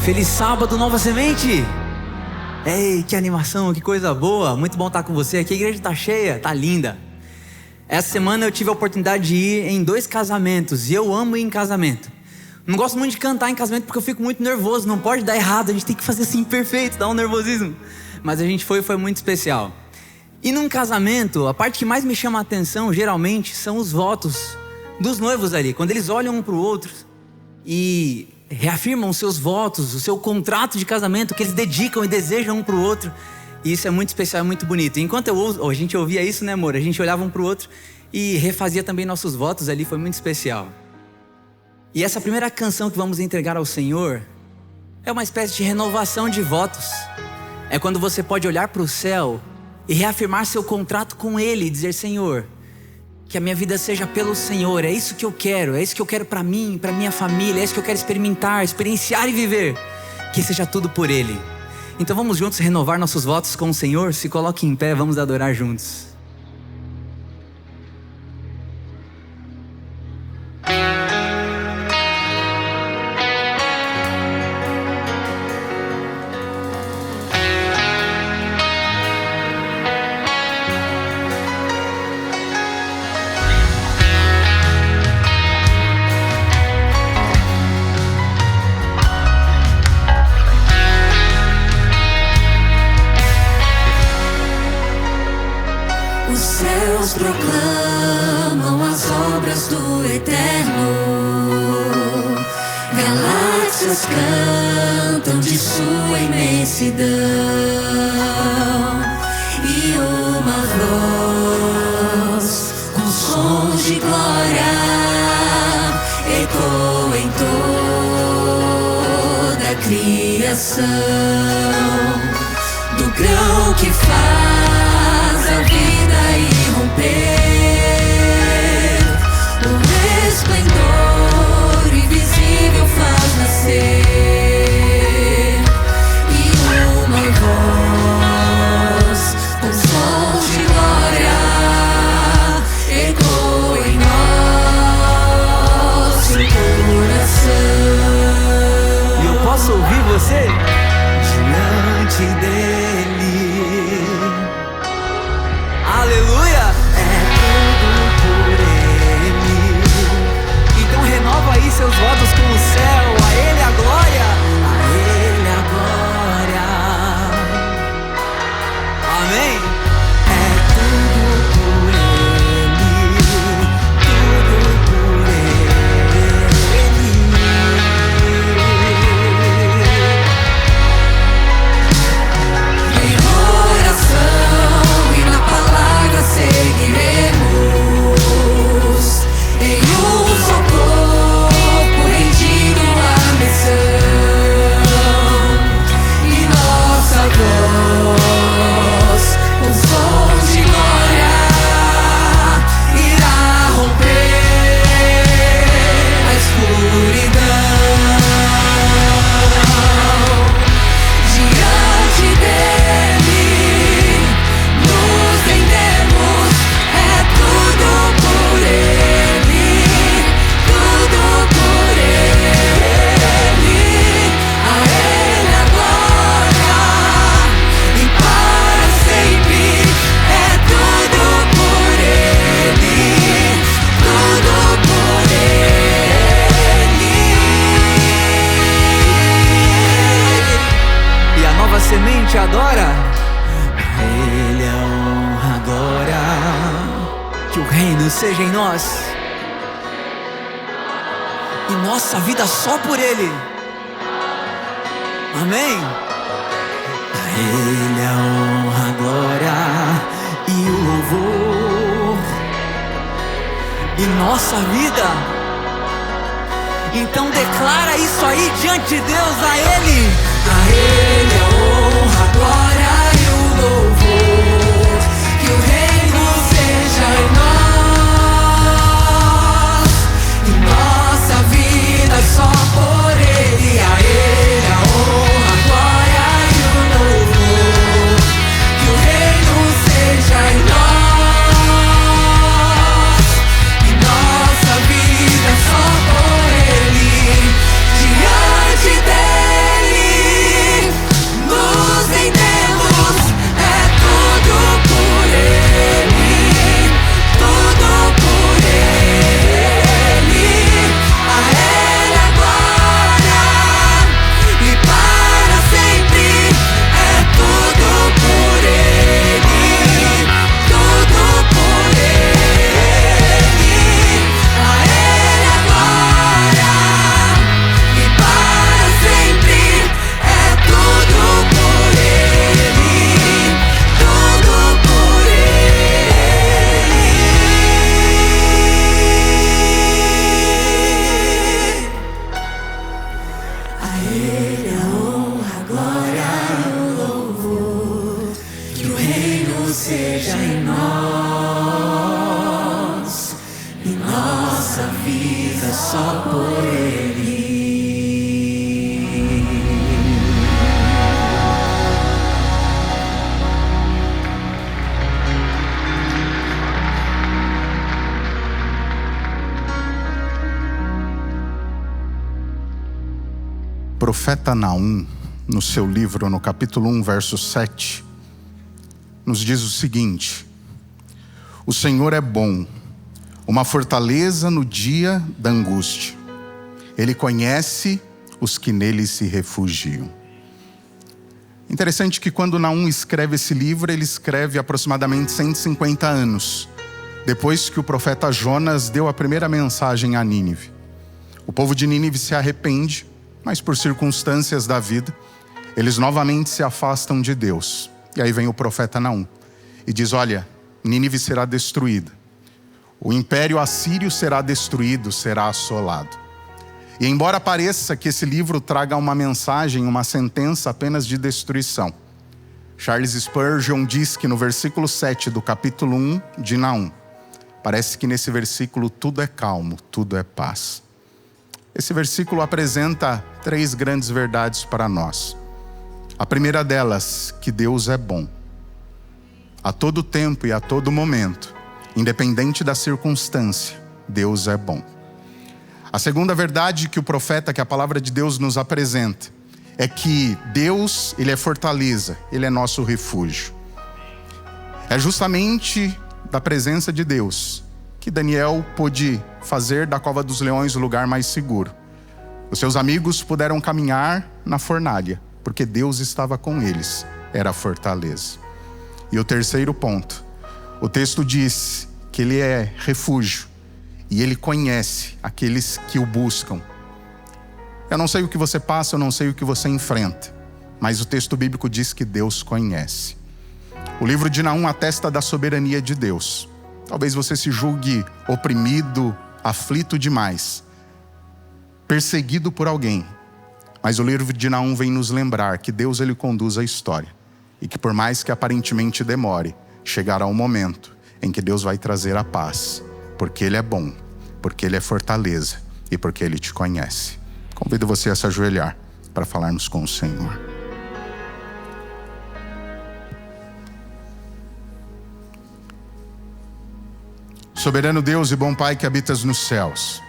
Feliz sábado, Nova Semente! Ei, que animação, que coisa boa! Muito bom estar com você aqui, a igreja está cheia, está linda. Essa semana eu tive a oportunidade de ir em 2 casamentos, e eu amo ir em casamento. Não gosto muito de cantar em casamento porque eu fico muito nervoso, não pode dar errado, a gente tem que fazer assim perfeito, dá um nervosismo. Mas a gente foi muito especial. E num casamento, a parte que mais me chama a atenção, geralmente, são os votos dos noivos ali. Quando eles olham um para o outro e reafirmam os seus votos, o seu contrato de casamento que eles dedicam e desejam um para o outro. E isso é muito especial, é muito bonito. Enquanto a gente ouvia isso, né, amor? A gente olhava um para o outro e refazia também nossos votos ali, foi muito especial. E essa primeira canção que vamos entregar ao Senhor é uma espécie de renovação de votos. É quando você pode olhar para o céu e reafirmar seu contrato com Ele e dizer: Senhor, que a minha vida seja pelo Senhor, é isso que eu quero, é isso que eu quero para mim, para minha família, é isso que eu quero experimentar, experienciar e viver, que seja tudo por Ele. Então vamos juntos renovar nossos votos com o Senhor? Se coloque em pé, vamos adorar juntos. Proclamam as obras do Eterno, galáxias cantam de sua imensidão, e uma voz com sons de glória ecoa em toda a criação, do grão que faz a vida irromper, o resplendor invisível faz nascer, e uma voz com sons de glória ecoa em nosso coração. E eu posso ouvir você? Diante dele. Aleluia! É tudo por Ele. Então renova aí seus votos com o céu. A Ele a glória, a Ele a glória. Amém? É tudo por Ele, tudo por Ele. Em oração e na palavra seguiremos, em um só corpo rendido à missão, e nossa voz com sons de glória irá romper a escuridão. Diante dele nos rendemos, é tudo por Ele, tudo por Ele, a Ele a glória, e para sempre é tudo por Ele, tudo por Ele. E a Nova Semente adora. A Ele a honra agora. Que o reino seja em nós e nossa vida só por Ele. Amém? A Ele a honra, a glória e o louvor e nossa vida. Então declara isso aí diante de Deus. A Ele a honra, a glória e o louvor. Que o reino seja em nós e nossa vida só por Ele. A Ele a honra, a glória e o louvor. Que o reino seja em nós e nossa vida só por Ele. Diante dele só por Ele. Profeta Naum, no seu livro, no capítulo 1, verso 7, nos diz o seguinte: o Senhor é bom, uma fortaleza no dia da angústia. Ele conhece os que nele se refugiam. Interessante que quando Naum escreve esse livro, ele escreve aproximadamente 150 anos depois que o profeta Jonas deu a primeira mensagem a Nínive. O povo de Nínive se arrepende, mas por circunstâncias da vida, eles novamente se afastam de Deus. E aí vem o profeta Naum e diz: olha, Nínive será destruída. O império assírio será destruído, será assolado. E embora pareça que esse livro traga uma mensagem, uma sentença apenas de destruição, Charles Spurgeon diz que no versículo 7 do capítulo 1 de Naum, parece que nesse versículo tudo é calmo, tudo é paz. Esse versículo apresenta 3 grandes verdades para nós. A primeira delas, que Deus é bom. A todo tempo e a todo momento, independente da circunstância, Deus é bom. A segunda verdade que o profeta, que a palavra de Deus nos apresenta, é que Deus, Ele é fortaleza, Ele é nosso refúgio. É justamente da presença de Deus que Daniel pôde fazer da cova dos leões o lugar mais seguro. Os seus amigos puderam caminhar na fornalha, porque Deus estava com eles, era a fortaleza. E o terceiro ponto, o texto diz que Ele é refúgio e Ele conhece aqueles que o buscam. Eu não sei o que você passa, eu não sei o que você enfrenta, mas o texto bíblico diz que Deus conhece. O livro de Naum atesta da soberania de Deus. Talvez você se julgue oprimido, aflito demais, perseguido por alguém. Mas o livro de Naum vem nos lembrar que Deus, Ele conduz a história. E que por mais que aparentemente demore, chegará um momento em que Deus vai trazer a paz. Porque Ele é bom, porque Ele é fortaleza e porque Ele te conhece. Convido você a se ajoelhar para falarmos com o Senhor. Soberano Deus e bom Pai que habitas nos céus,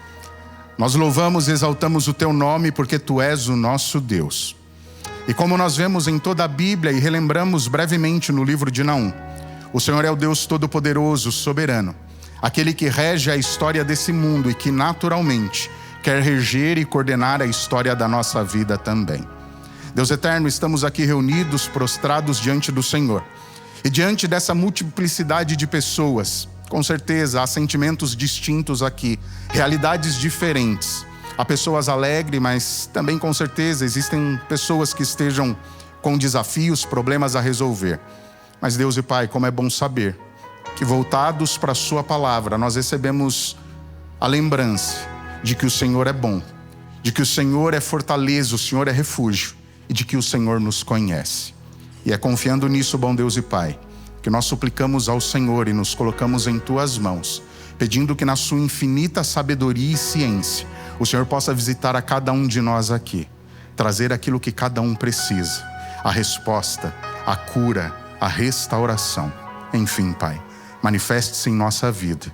nós louvamos e exaltamos o Teu nome porque Tu és o nosso Deus. E como nós vemos em toda a Bíblia e relembramos brevemente no livro de Naum, o Senhor é o Deus Todo-Poderoso, soberano, aquele que rege a história desse mundo e que naturalmente quer reger e coordenar a história da nossa vida também. Deus eterno, estamos aqui reunidos, prostrados diante do Senhor. E diante dessa multiplicidade de pessoas, com certeza há sentimentos distintos aqui, realidades diferentes. Há pessoas alegres, mas também com certeza existem pessoas que estejam com desafios, problemas a resolver. Mas Deus e Pai, como é bom saber que voltados para a Sua palavra, nós recebemos a lembrança de que o Senhor é bom, de que o Senhor é fortaleza, o Senhor é refúgio e de que o Senhor nos conhece. E é confiando nisso, bom Deus e Pai, que nós suplicamos ao Senhor e nos colocamos em Tuas mãos, pedindo que na Sua infinita sabedoria e ciência, o Senhor possa visitar a cada um de nós aqui, trazer aquilo que cada um precisa, a resposta, a cura, a restauração. Enfim, Pai, manifeste-se em nossa vida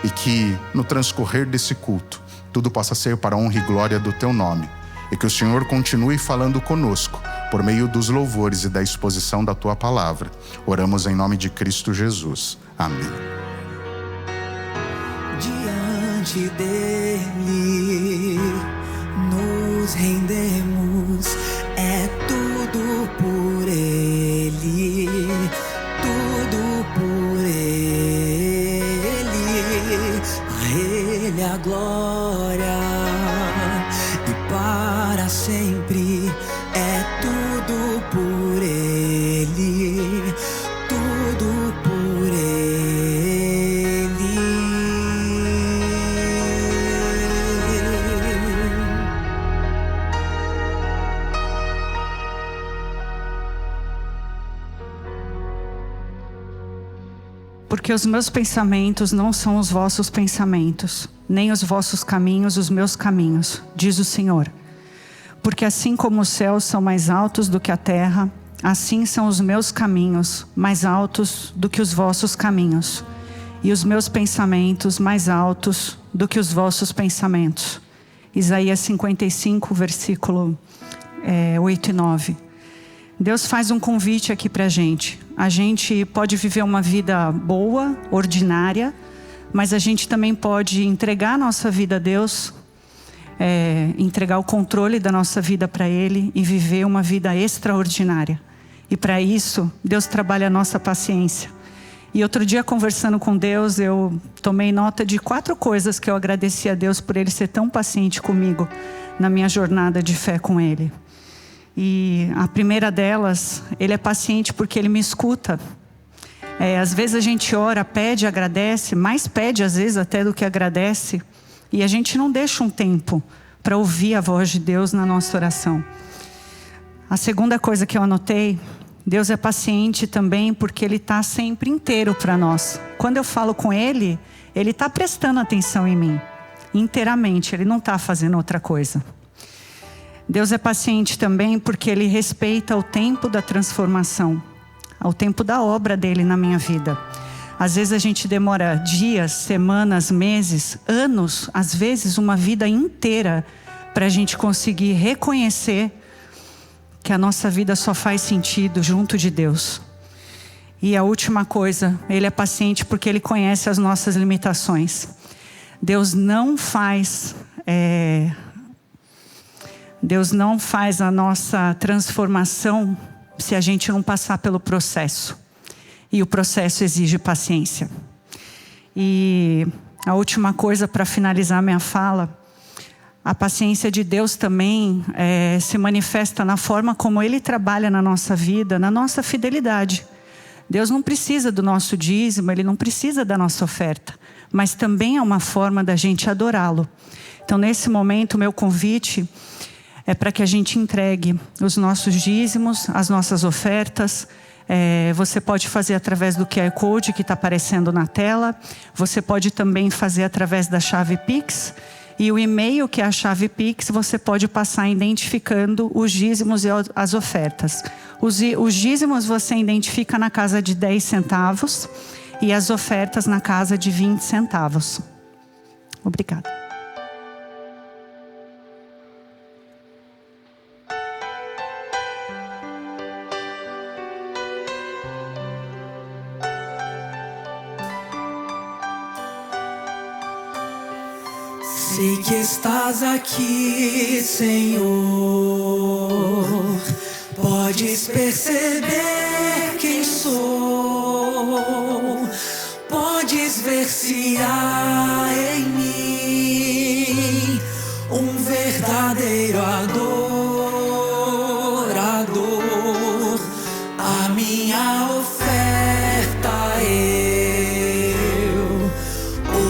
e que no transcorrer desse culto, tudo possa ser para a honra e glória do Teu nome e que o Senhor continue falando conosco por meio dos louvores e da exposição da Tua palavra. Oramos em nome de Cristo Jesus. Amém. Diante dele nos rendemos, é tudo por ele, tudo por ele, a ele a glória e para sempre, é tudo por ele, tudo por ele. Porque os meus pensamentos não são os vossos pensamentos, nem os vossos caminhos os meus caminhos, diz o Senhor. Porque assim como os céus são mais altos do que a terra, assim são os meus caminhos mais altos do que os vossos caminhos, e os meus pensamentos mais altos do que os vossos pensamentos. Isaías 55, versículo 8 e 9. Deus faz um convite aqui pra gente. A gente pode viver uma vida boa, ordinária, mas a gente também pode entregar a nossa vida a Deus, entregar o controle da nossa vida para Ele e viver uma vida extraordinária. E para isso, Deus trabalha a nossa paciência. E outro dia, conversando com Deus, eu tomei nota de 4 coisas que eu agradeci a Deus por Ele ser tão paciente comigo na minha jornada de fé com Ele. E a primeira delas, Ele é paciente porque Ele me escuta. Às vezes a gente ora, pede, agradece, mais pede às vezes até do que agradece. E a gente não deixa um tempo para ouvir a voz de Deus na nossa oração. A segunda coisa que eu anotei, Deus é paciente também porque Ele está sempre inteiro para nós. Quando eu falo com Ele, Ele está prestando atenção em mim, inteiramente, Ele não está fazendo outra coisa. Deus é paciente também porque Ele respeita o tempo da transformação, o tempo da obra dEle na minha vida. Às vezes a gente demora dias, semanas, meses, anos, às vezes uma vida inteira para a gente conseguir reconhecer que a nossa vida só faz sentido junto de Deus. E a última coisa, Ele é paciente porque Ele conhece as nossas limitações. Deus não faz a nossa transformação se a gente não passar pelo processo. E o processo exige paciência. E a última coisa para finalizar minha fala, a paciência de Deus também se manifesta na forma como Ele trabalha na nossa vida, na nossa fidelidade. Deus não precisa do nosso dízimo, Ele não precisa da nossa oferta, mas também é uma forma da gente adorá-lo. Então, nesse momento, o meu convite é para que a gente entregue os nossos dízimos, as nossas ofertas. Você pode fazer através do QR Code que está aparecendo na tela. Você pode também fazer através da chave Pix. E o e-mail, que é a chave Pix, você pode passar identificando os dízimos e as ofertas. Os dízimos você identifica na casa de 10 centavos e as ofertas na casa de 20 centavos. Obrigada. Sei que estás aqui, Senhor. Podes perceber quem sou. Podes ver se há em mim um verdadeiro adorador. A minha oferta eu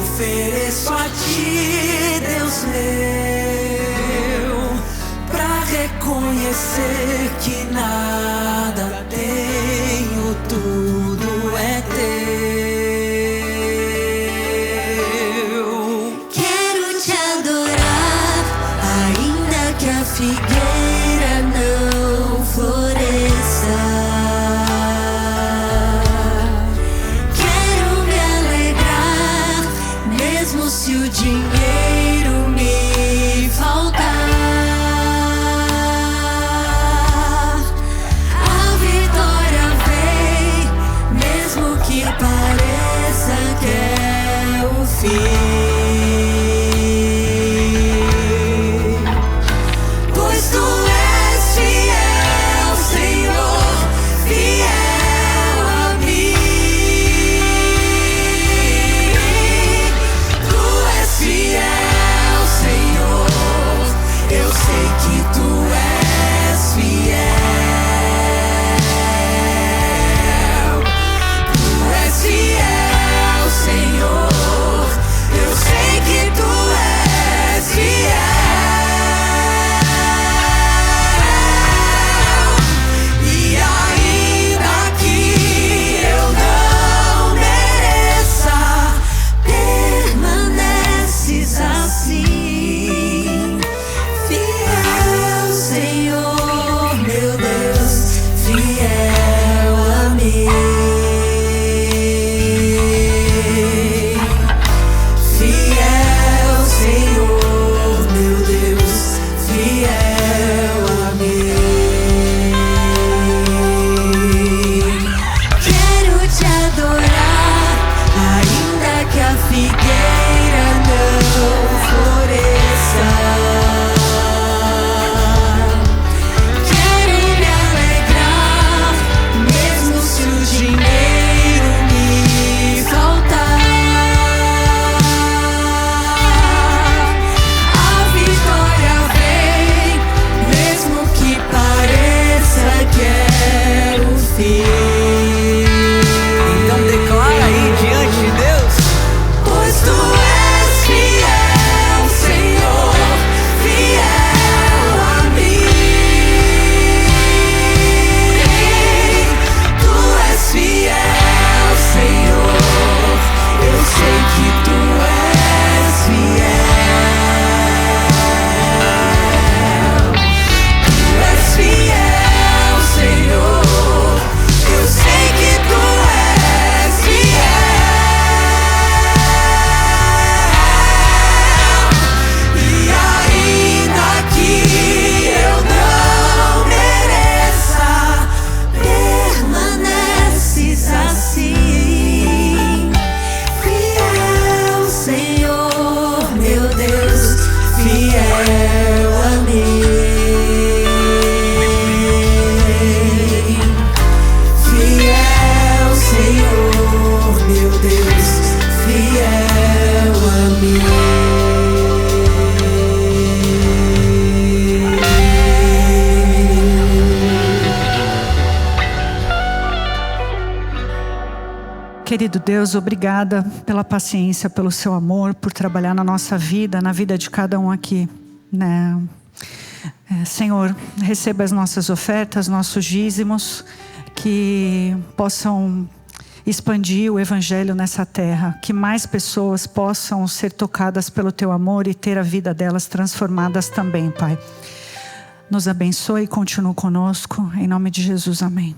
ofereço a ti, Deus meu, pra reconhecer que nada tenho, tudo é teu. Quero te adorar, ainda que a figueira não floresça. Quero me alegrar, mesmo se o dinheiro me faltar. A vitória vem, mesmo que pareça que é o fim. Pois tu és fiel, Senhor, fiel a mim. Tu és fiel. Querido Deus, obrigada pela paciência, pelo seu amor, por trabalhar na nossa vida, na vida de cada um aqui, né? Senhor, receba as nossas ofertas, nossos dízimos, que possam expandir o Evangelho nessa terra, que mais pessoas possam ser tocadas pelo teu amor e ter a vida delas transformadas também, Pai. Nos abençoe e continue conosco, em nome de Jesus, amém.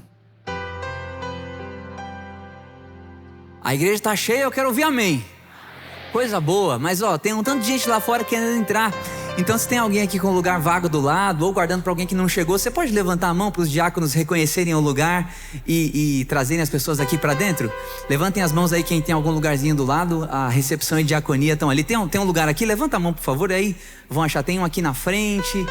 A igreja está cheia, eu quero ouvir amém. Coisa boa, mas tem um tanto de gente lá fora querendo entrar. Então se tem alguém aqui com um lugar vago do lado, ou guardando para alguém que não chegou, você pode levantar a mão para os diáconos reconhecerem o lugar e trazerem as pessoas aqui para dentro? Levantem as mãos aí quem tem algum lugarzinho do lado. A recepção e diaconia estão ali. Tem um lugar aqui? Levanta a mão, por favor, aí vão achar. Tem um aqui na frente,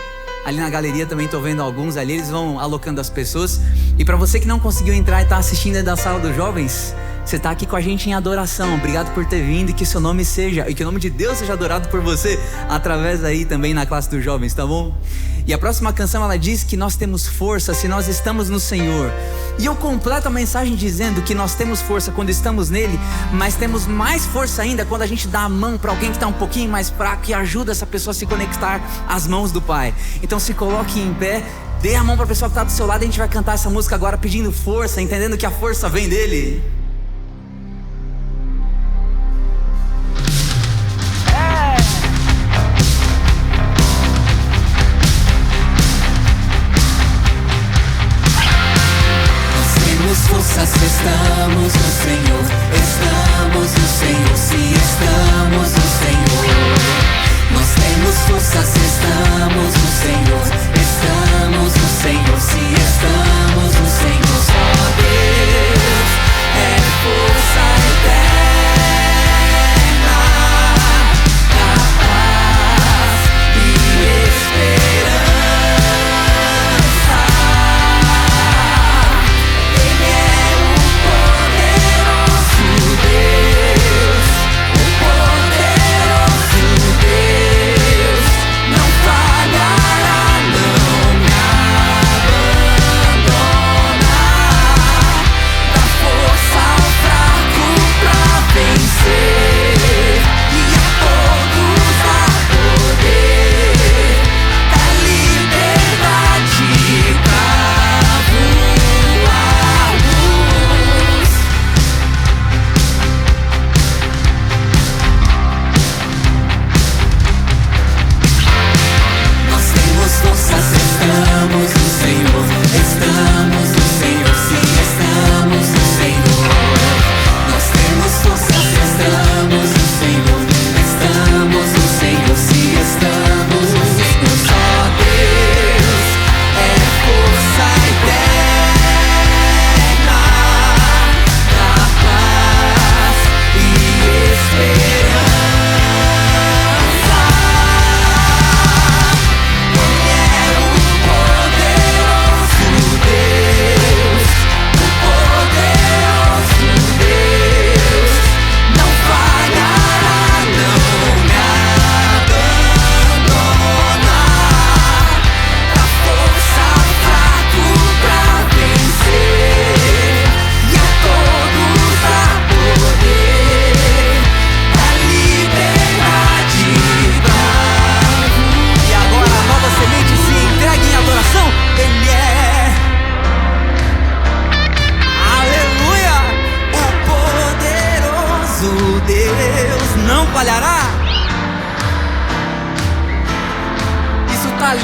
ali na galeria também estou vendo alguns ali. Eles vão alocando as pessoas. E para você que não conseguiu entrar e está assistindo aí da sala dos jovens, você está aqui com a gente em adoração. Obrigado por ter vindo e que seu nome seja, e que o nome de Deus seja adorado por você através aí também na classe dos jovens, tá bom? E a próxima canção ela diz que nós temos força se nós estamos no Senhor. E eu completo a mensagem dizendo que nós temos força quando estamos nele, mas temos mais força ainda quando a gente dá a mão para alguém que está um pouquinho mais fraco e ajuda essa pessoa a se conectar às mãos do Pai. Então se coloque em pé, dê a mão para a pessoa que está do seu lado e a gente vai cantar essa música agora pedindo força, entendendo que a força vem dele. Forças, estamos no Senhor, estamos no Senhor, se estamos no Senhor. Nós temos forças, estamos no Senhor, estamos no Senhor, se estamos no Senhor. Só Deus é força eterna, capaz e esperança.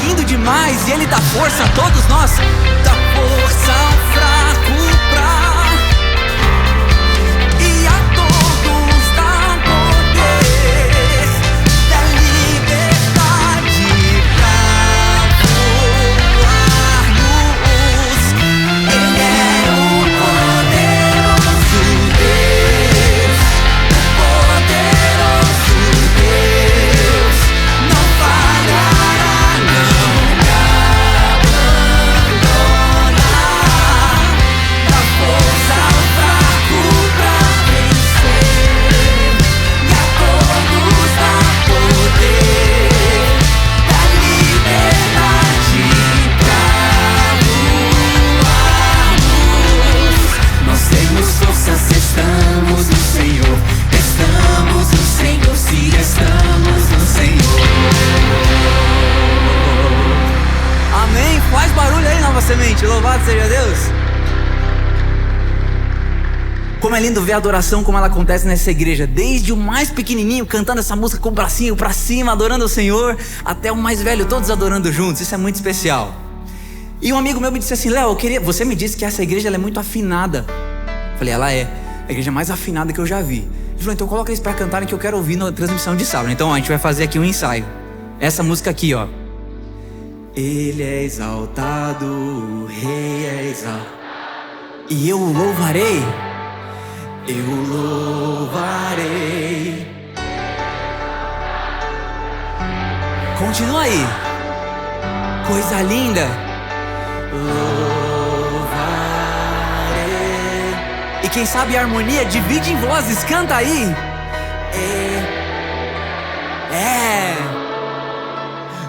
Lindo demais, e Ele dá força a todos nós, dá força ao fraco e a todos dá poder, dá liberdade pra voar luz. Ele é o poderoso Deus, não falhará. Força forte, louvado seja Deus. Como é lindo ver a adoração como ela acontece nessa igreja. Desde o mais pequenininho cantando essa música com o bracinho pra cima, adorando o Senhor, até o mais velho, todos adorando juntos. Isso é muito especial. E um amigo meu me disse assim: Léo, você me disse que essa igreja ela é muito afinada. Eu falei: ela é a igreja mais afinada que eu já vi. Ele falou: então coloca eles pra cantarem que eu quero ouvir na transmissão de sábado. Então a gente vai fazer aqui um ensaio. Essa música aqui, ó. Ele é exaltado, o rei é exaltado, e eu o louvarei. Eu louvarei. Continua aí. Coisa linda. Louvarei. E quem sabe a harmonia, divide em vozes, canta aí.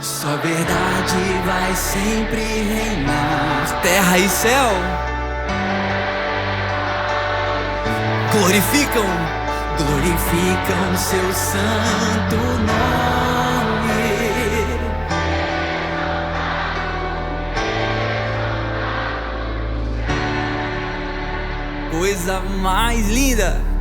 Só verdade vai sempre reinar. Terra e céu glorificam seu santo nome. Coisa mais linda.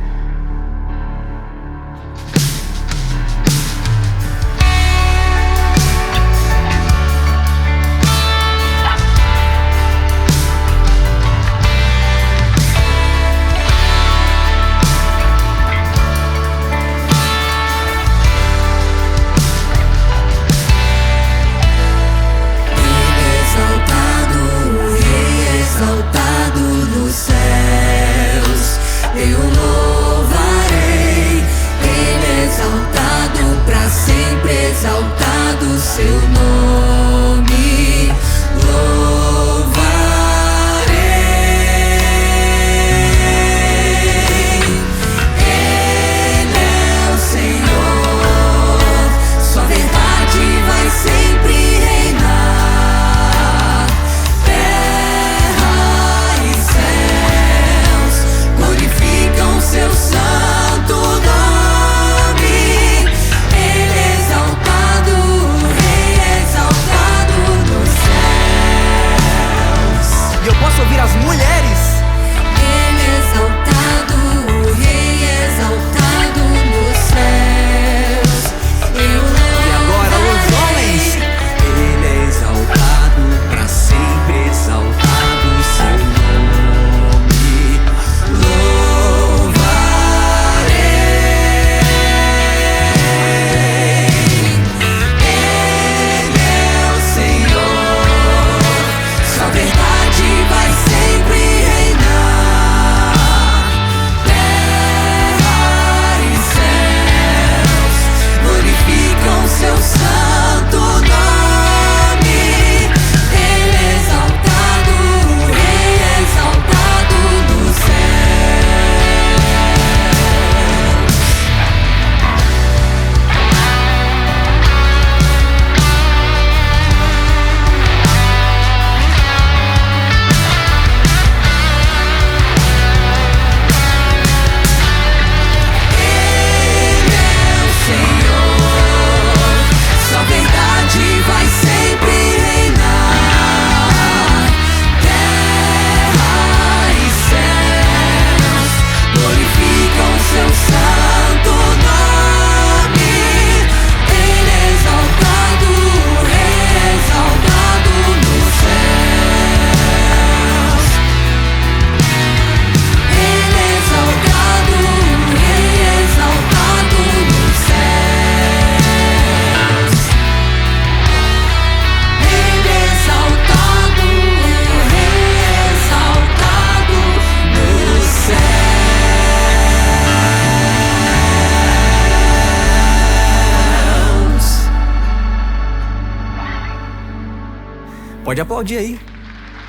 Pode aplaudir aí.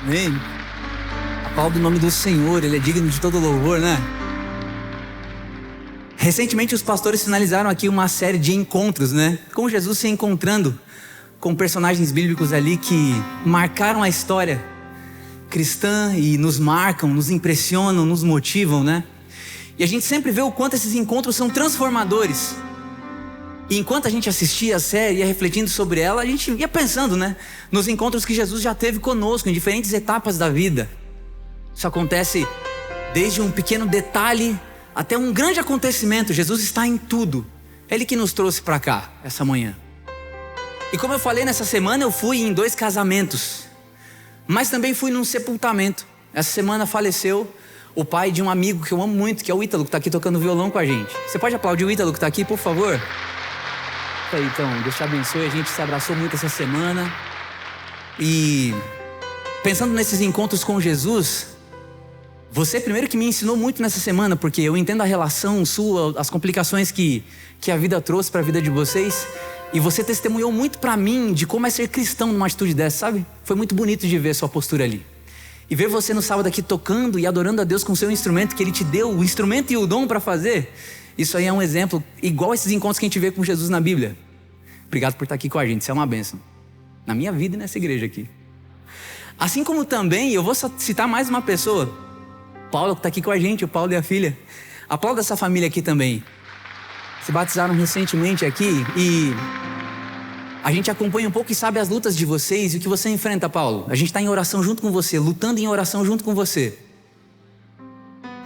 Amém. Aplauda o nome do Senhor, Ele é digno de todo louvor, né? Recentemente os pastores finalizaram aqui uma série de encontros, né? Com Jesus se encontrando com personagens bíblicos ali que marcaram a história cristã e nos marcam, nos impressionam, nos motivam, né? E a gente sempre vê o quanto esses encontros são transformadores. E enquanto a gente assistia a série, ia refletindo sobre ela, a gente ia pensando, né? Nos encontros que Jesus já teve conosco, em diferentes etapas da vida. Isso acontece desde um pequeno detalhe até um grande acontecimento. Jesus está em tudo. É Ele que nos trouxe para cá, essa manhã. E como eu falei, nessa semana eu fui em 2 casamentos. Mas também fui num sepultamento. Essa semana faleceu o pai de um amigo que eu amo muito, que é o Ítalo, que está aqui tocando violão com a gente. Você pode aplaudir o Ítalo que está aqui, por favor? Então, Deus te abençoe. A gente se abraçou muito essa semana. E pensando nesses encontros com Jesus, você primeiro que me ensinou muito nessa semana, porque eu entendo a relação sua, as complicações que a vida trouxe para a vida de vocês. E você testemunhou muito para mim de como é ser cristão numa atitude dessa, sabe? Foi muito bonito de ver sua postura ali. E ver você no sábado aqui tocando e adorando a Deus com o seu instrumento, que Ele te deu o instrumento e o dom para fazer. Isso aí é um exemplo igual esses encontros que a gente vê com Jesus na Bíblia. Obrigado por estar aqui com a gente, isso é uma bênção. Na minha vida e nessa igreja aqui. Assim como também, eu vou citar mais uma pessoa. Paulo que está aqui com a gente, o Paulo e a filha. Aplauda essa família aqui também. Se batizaram recentemente aqui e a gente acompanha um pouco e sabe as lutas de vocês e o que você enfrenta, Paulo. A gente está em oração junto com você, lutando em oração junto com você.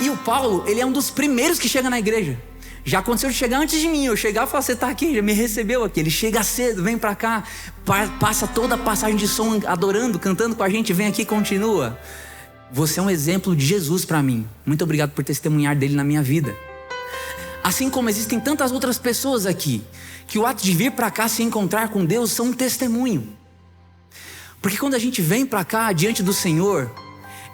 E o Paulo, ele é um dos primeiros que chega na igreja. Já aconteceu de chegar antes de mim, eu chegar e falar, você está aqui, já me recebeu aqui. Ele chega cedo, vem para cá, passa toda a passagem de som adorando, cantando com a gente, vem aqui e continua. Você é um exemplo de Jesus para mim. Muito obrigado por testemunhar dele na minha vida. Assim como existem tantas outras pessoas aqui, que o ato de vir para cá se encontrar com Deus são um testemunho. Porque quando a gente vem para cá diante do Senhor,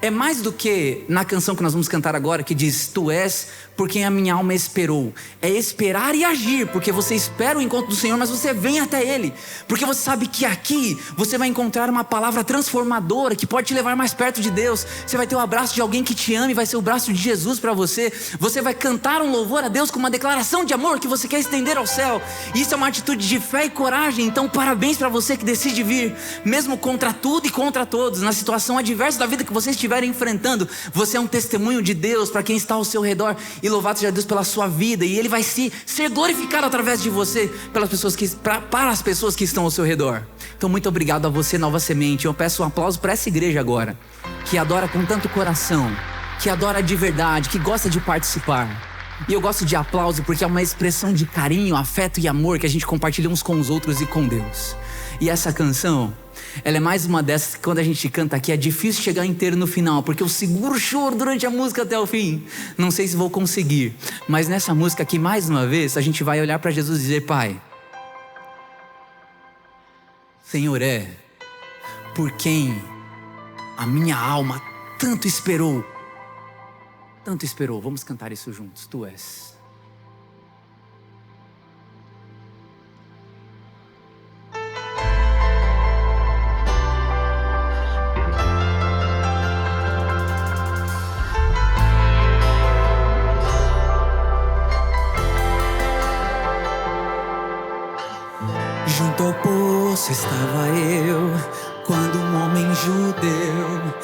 é mais do que na canção que nós vamos cantar agora, que diz, tu és por quem a minha alma esperou. É esperar e agir, porque você espera o encontro do Senhor, mas você vem até Ele. Porque você sabe que aqui você vai encontrar uma palavra transformadora, que pode te levar mais perto de Deus. Você vai ter o abraço de alguém que te ama e vai ser o braço de Jesus para você. Você vai cantar um louvor a Deus com uma declaração de amor que você quer estender ao céu. E isso é uma atitude de fé e coragem. Então parabéns para você que decide vir, mesmo contra tudo e contra todos, na situação adversa da vida que você estiver enfrentando. Você é um testemunho de Deus para quem está ao seu redor. E louvado seja Deus pela sua vida. E Ele vai ser glorificado através de você para as pessoas que estão ao seu redor. Então muito obrigado a você, Nova Semente. Eu peço um aplauso para essa igreja agora, que adora com tanto coração, que adora de verdade, que gosta de participar. E eu gosto de aplauso porque é uma expressão de carinho, afeto e amor que a gente compartilha uns com os outros e com Deus. E essa canção, ela é mais uma dessas que quando a gente canta aqui é difícil chegar inteiro no final, porque eu seguro o choro durante a música até o fim. Não sei se vou conseguir, mas nessa música aqui, mais uma vez, a gente vai olhar para Jesus e dizer, Pai, Senhor é por quem a minha alma tanto esperou. Tanto esperou, vamos cantar isso juntos, Tu és. Junto ao poço estava eu, quando um homem judeu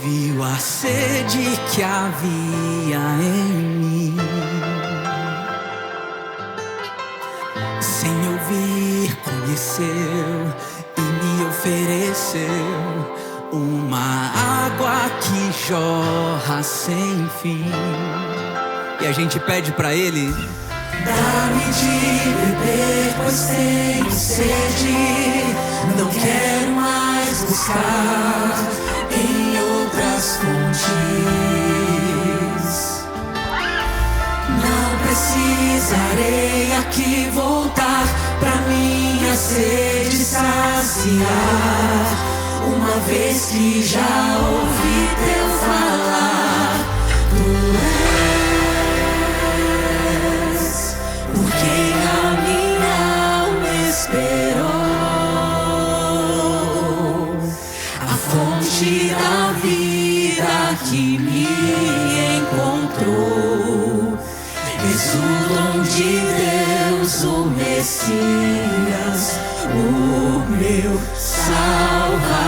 viu a sede que havia em mim. Sem ouvir, conheceu e me ofereceu uma água que jorra sem fim. E a gente pede para Ele, dá-me de beber, pois tenho sede. Não quero mais buscar em outras fontes. Não precisarei aqui voltar pra minha sede saciar, uma vez que já ouvi teu falar. Tu és por quem a minha alma esperou, a fonte da vida que me encontrou. És o dom de Deus, o Messias, o meu Salvador.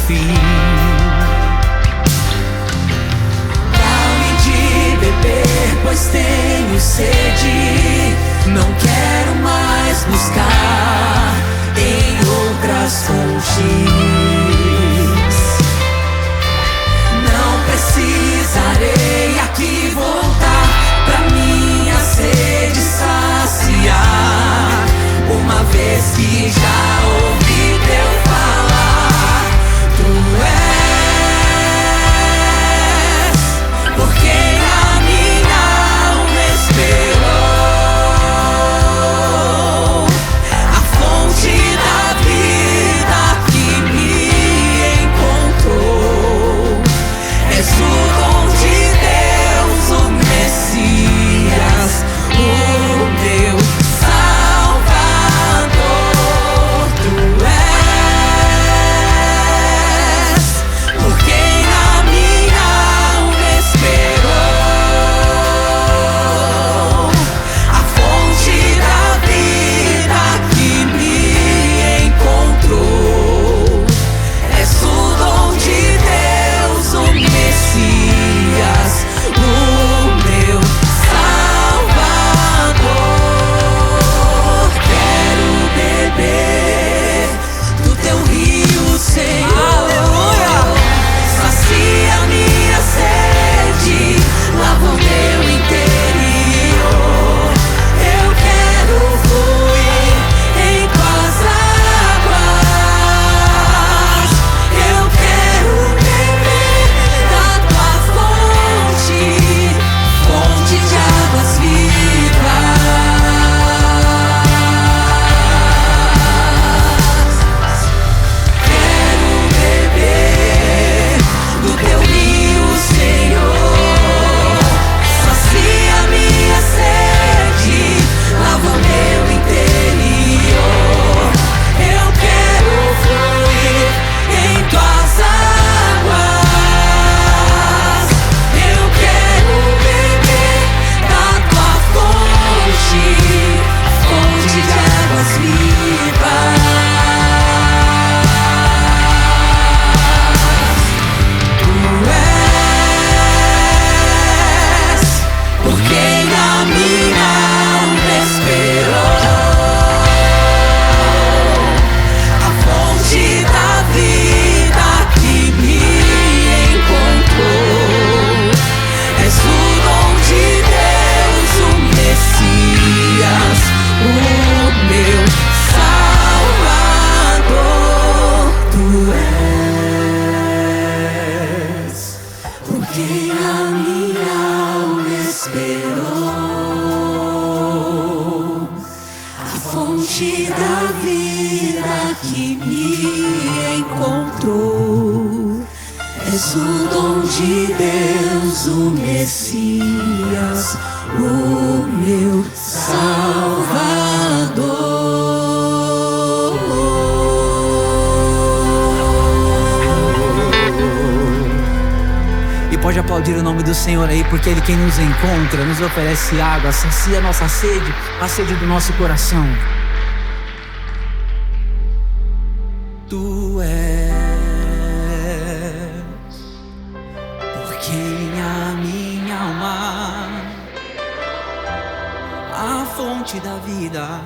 fim. Dá-me de beber, pois tenho sede. Não quero mais buscar em outras fontes. Não precisarei aqui voltar pra minha sede saciar, uma vez que já ouvi teu falar. Tu és por quem a minha alma esperou, a fonte da vida que me encontrou. És o dom de Deus, o Messias, o meu Salvador. Tu és por quem a minha alma esperou, a fonte da vida que me encontrou. És o dom de Deus, o Messias, o meu Salvador. Quero beber do teu rio, Senhor. Aleluia! Sacia minha sede, lava o meu interior. Eu quero fluir em tuas águas. Eu quero beber da tua fonte, fonte de águas vivas. Quero beber do teu rio, Senhor. Sacia minha sede, lava o meu interior. Eu quero fluir em tuas águas. Eu quero beber da tua fonte, fonte de águas vivas. Tu és por quem a minha alma esperou, a fonte da vida que me encontrou. És o dom de Deus, o Messias, o meu Salvador. Tu és por quem a minha alma esperou, a fonte da vida que me encontrou. És o dom de Deus, o Messias, o meu Salvador. E pode aplaudir o nome do Senhor aí, porque Ele quem nos encontra, nos oferece água, sacia a nossa sede, a sede do nosso coração. Tu és por quem a minha alma, a fonte da vida.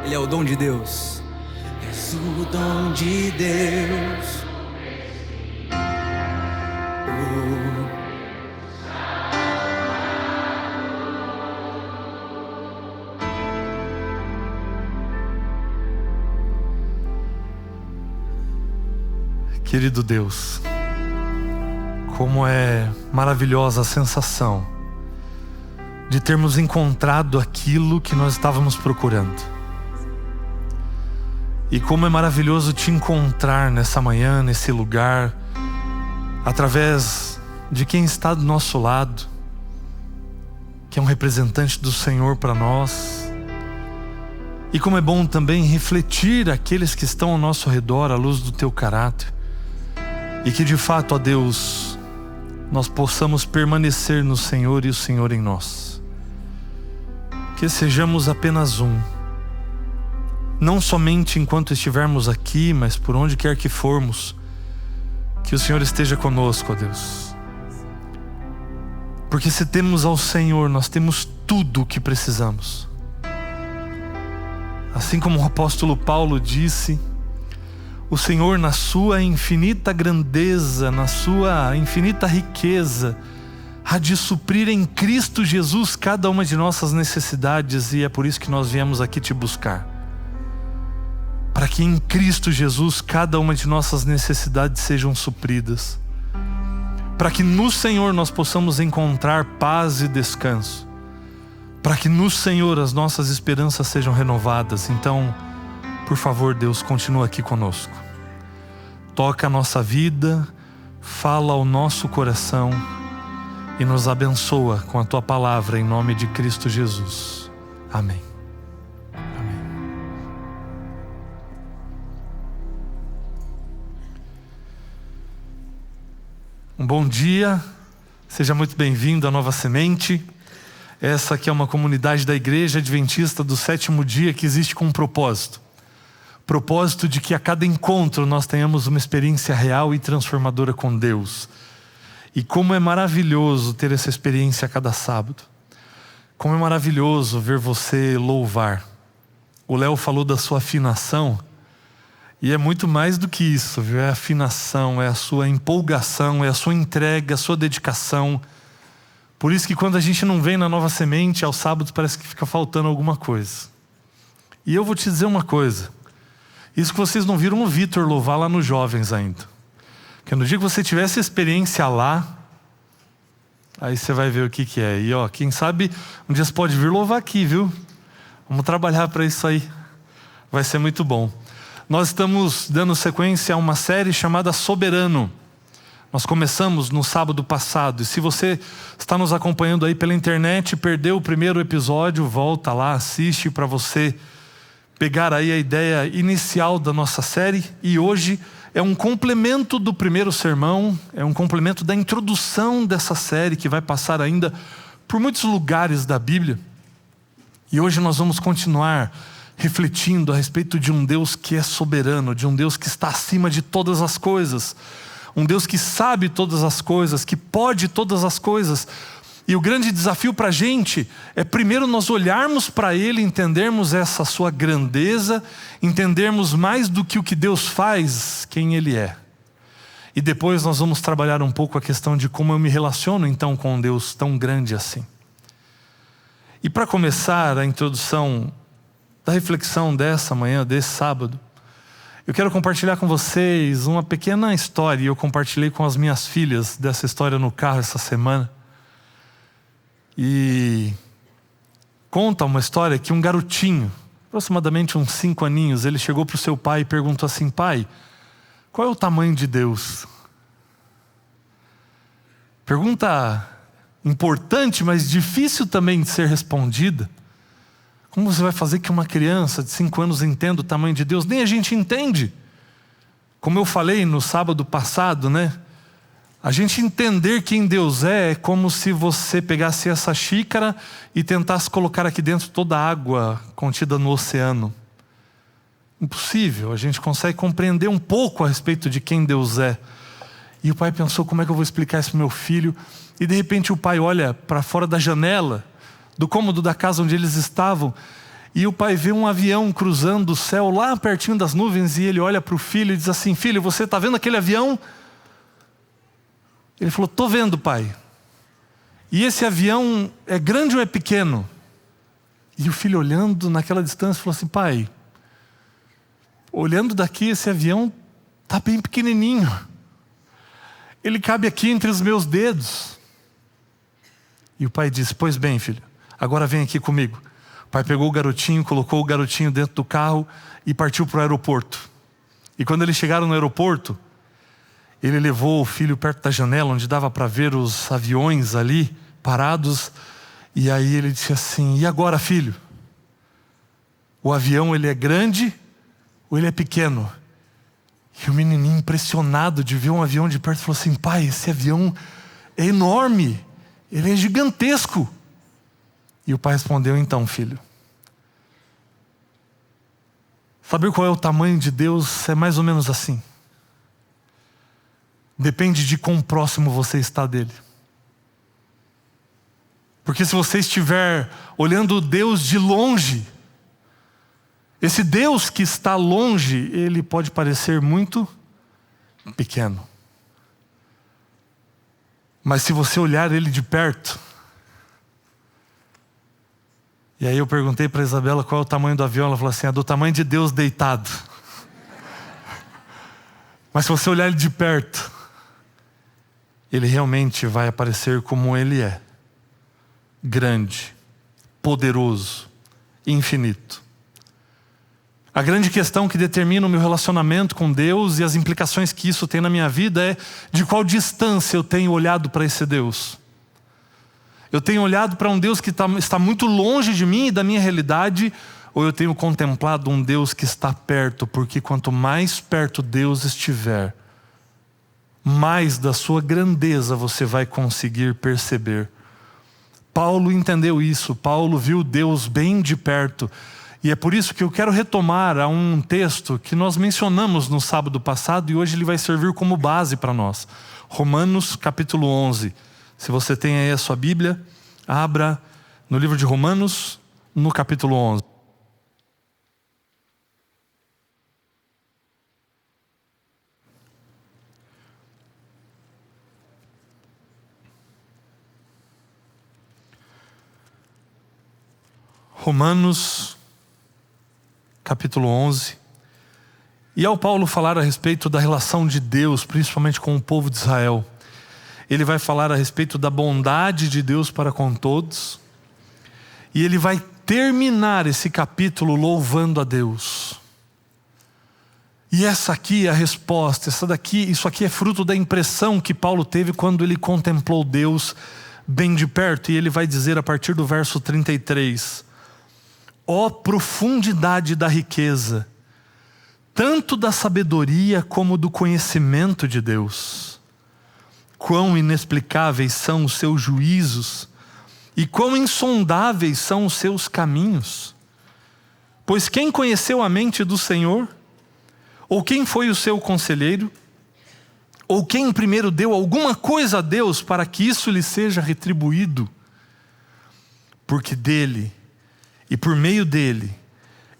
Ele é o dom de Deus. És o dom de Deus. Querido Deus, como é maravilhosa a sensação de termos encontrado aquilo que nós estávamos procurando. E como é maravilhoso te encontrar nessa manhã, nesse lugar, através de quem está do nosso lado, que é um representante do Senhor para nós. E como é bom também refletir aqueles que estão ao nosso redor à luz do teu caráter. E que de fato, ó Deus, nós possamos permanecer no Senhor e o Senhor em nós. Que sejamos apenas um, não somente enquanto estivermos aqui, mas por onde quer que formos, que o Senhor esteja conosco, ó Deus. Porque se temos ao Senhor, nós temos tudo o que precisamos. Assim como o apóstolo Paulo disse, o Senhor, na sua infinita grandeza, na sua infinita riqueza, há de suprir em Cristo Jesus cada uma de nossas necessidades, e é por isso que nós viemos aqui te buscar. Para que em Cristo Jesus cada uma de nossas necessidades sejam supridas. Para que no Senhor nós possamos encontrar paz e descanso. Para que no Senhor as nossas esperanças sejam renovadas. Então, por favor, Deus, continua aqui conosco. Toca a nossa vida, fala ao nosso coração e nos abençoa com a Tua palavra em nome de Cristo Jesus. Amém. Amém. Um bom dia, seja muito bem-vindo à Nova Semente. Essa aqui é uma comunidade da Igreja Adventista do Sétimo Dia que existe com um propósito. Propósito de que a cada encontro nós tenhamos uma experiência real e transformadora com Deus. E como é maravilhoso ter essa experiência a cada sábado. Como é maravilhoso ver você louvar. O Léo falou da sua afinação. E é muito mais do que isso, viu? É a afinação, é a sua empolgação, é a sua entrega, a sua dedicação. Por isso que quando a gente não vem na Nova Semente, aos sábados parece que fica faltando alguma coisa. E eu vou te dizer uma coisa. Isso que vocês não viram o Vitor louvar lá nos Jovens ainda. Porque no dia que você tiver essa experiência lá, aí você vai ver o que é. E ó, quem sabe um dia você pode vir louvar aqui, viu? Vamos trabalhar para isso aí. Vai ser muito bom. Nós estamos dando sequência a uma série chamada Soberano. Nós começamos no sábado passado. E se você está nos acompanhando aí pela internet, perdeu o primeiro episódio, volta lá, assiste para você pegar aí a ideia inicial da nossa série. E hoje é um complemento do primeiro sermão, é um complemento da introdução dessa série que vai passar ainda por muitos lugares da Bíblia. E hoje nós vamos continuar refletindo a respeito de um Deus que é soberano, de um Deus que está acima de todas as coisas, um Deus que sabe todas as coisas, que pode todas as coisas. E o grande desafio para a gente é primeiro nós olharmos para Ele, entendermos essa sua grandeza, entendermos mais do que o que Deus faz, quem Ele é. E depois nós vamos trabalhar um pouco a questão de como eu me relaciono então com um Deus tão grande assim. E para começar a introdução da reflexão dessa manhã, desse sábado, eu quero compartilhar com vocês uma pequena história. Eu compartilhei com as minhas filhas dessa história no carro essa semana. E conta uma história que um garotinho, aproximadamente uns 5 aninhos, ele chegou para o seu pai e perguntou assim: pai, qual é o tamanho de Deus? Pergunta importante, mas difícil também de ser respondida. Como você vai fazer que uma criança de 5 anos entenda o tamanho de Deus? Nem a gente entende. Como eu falei no sábado passado, né? A gente entender quem Deus é como se você pegasse essa xícara e tentasse colocar aqui dentro toda a água contida no oceano. Impossível. A gente consegue compreender um pouco a respeito de quem Deus é. E o pai pensou: como é que eu vou explicar isso para o meu filho? E de repente o pai olha para fora da janela do cômodo da casa onde eles estavam, e o pai vê um avião cruzando o céu lá pertinho das nuvens, e ele olha para o filho e diz assim: filho, você está vendo aquele avião? Ele falou: estou vendo, pai. E esse avião é grande ou é pequeno? E o filho, olhando naquela distância, falou assim: pai, olhando daqui, esse avião está bem pequenininho. Ele cabe aqui entre os meus dedos. E o pai disse: pois bem, filho, agora vem aqui comigo. O pai pegou o garotinho, colocou o garotinho dentro do carro e partiu para o aeroporto. E quando eles chegaram no aeroporto, ele levou o filho perto da janela, onde dava para ver os aviões ali, parados. E aí ele disse assim: e agora, filho? O avião, ele é grande ou ele é pequeno? E o menininho, impressionado de ver um avião de perto, falou assim: pai, esse avião é enorme, ele é gigantesco. E o pai respondeu: então, filho, Saber qual é o tamanho de Deus é mais ou menos assim. Depende de quão próximo você está dele. Porque se você estiver olhando Deus de longe, esse Deus que está longe, ele pode parecer muito pequeno. Mas se você olhar ele de perto, e aí eu perguntei para Isabela qual é o tamanho do avião, ela falou assim, é do tamanho de Deus deitado. Mas se você olhar ele de perto, ele realmente vai aparecer como ele é. Grande, poderoso, infinito. A grande questão que determina o meu relacionamento com Deus e as implicações que isso tem na minha vida é de qual distância eu tenho olhado para esse Deus. Eu tenho olhado para um Deus que está muito longe de mim e da minha realidade, ou eu tenho contemplado um Deus que está perto, porque quanto mais perto Deus estiver, mais da sua grandeza você vai conseguir perceber. Paulo entendeu isso, Paulo viu Deus bem de perto. E é por isso que eu quero retomar a um texto que nós mencionamos no sábado passado e hoje ele vai servir como base para nós. Romanos capítulo 11. Se você tem aí a sua Bíblia, abra no livro de Romanos, no capítulo 11. Romanos capítulo 11. E ao Paulo falar a respeito da relação de Deus, principalmente com o povo de Israel, ele vai falar a respeito da bondade de Deus para com todos, e ele vai terminar esse capítulo louvando a Deus. E essa aqui é a resposta, isso aqui é fruto da impressão que Paulo teve quando ele contemplou Deus bem de perto, e ele vai dizer a partir do verso 33, ó profundidade da riqueza, tanto da sabedoria como do conhecimento de Deus. Quão inexplicáveis são os seus juízos e quão insondáveis são os seus caminhos. Pois quem conheceu a mente do Senhor? Ou quem foi o seu conselheiro? Ou quem primeiro deu alguma coisa a Deus para que isso lhe seja retribuído? Porque dele, e por meio dele,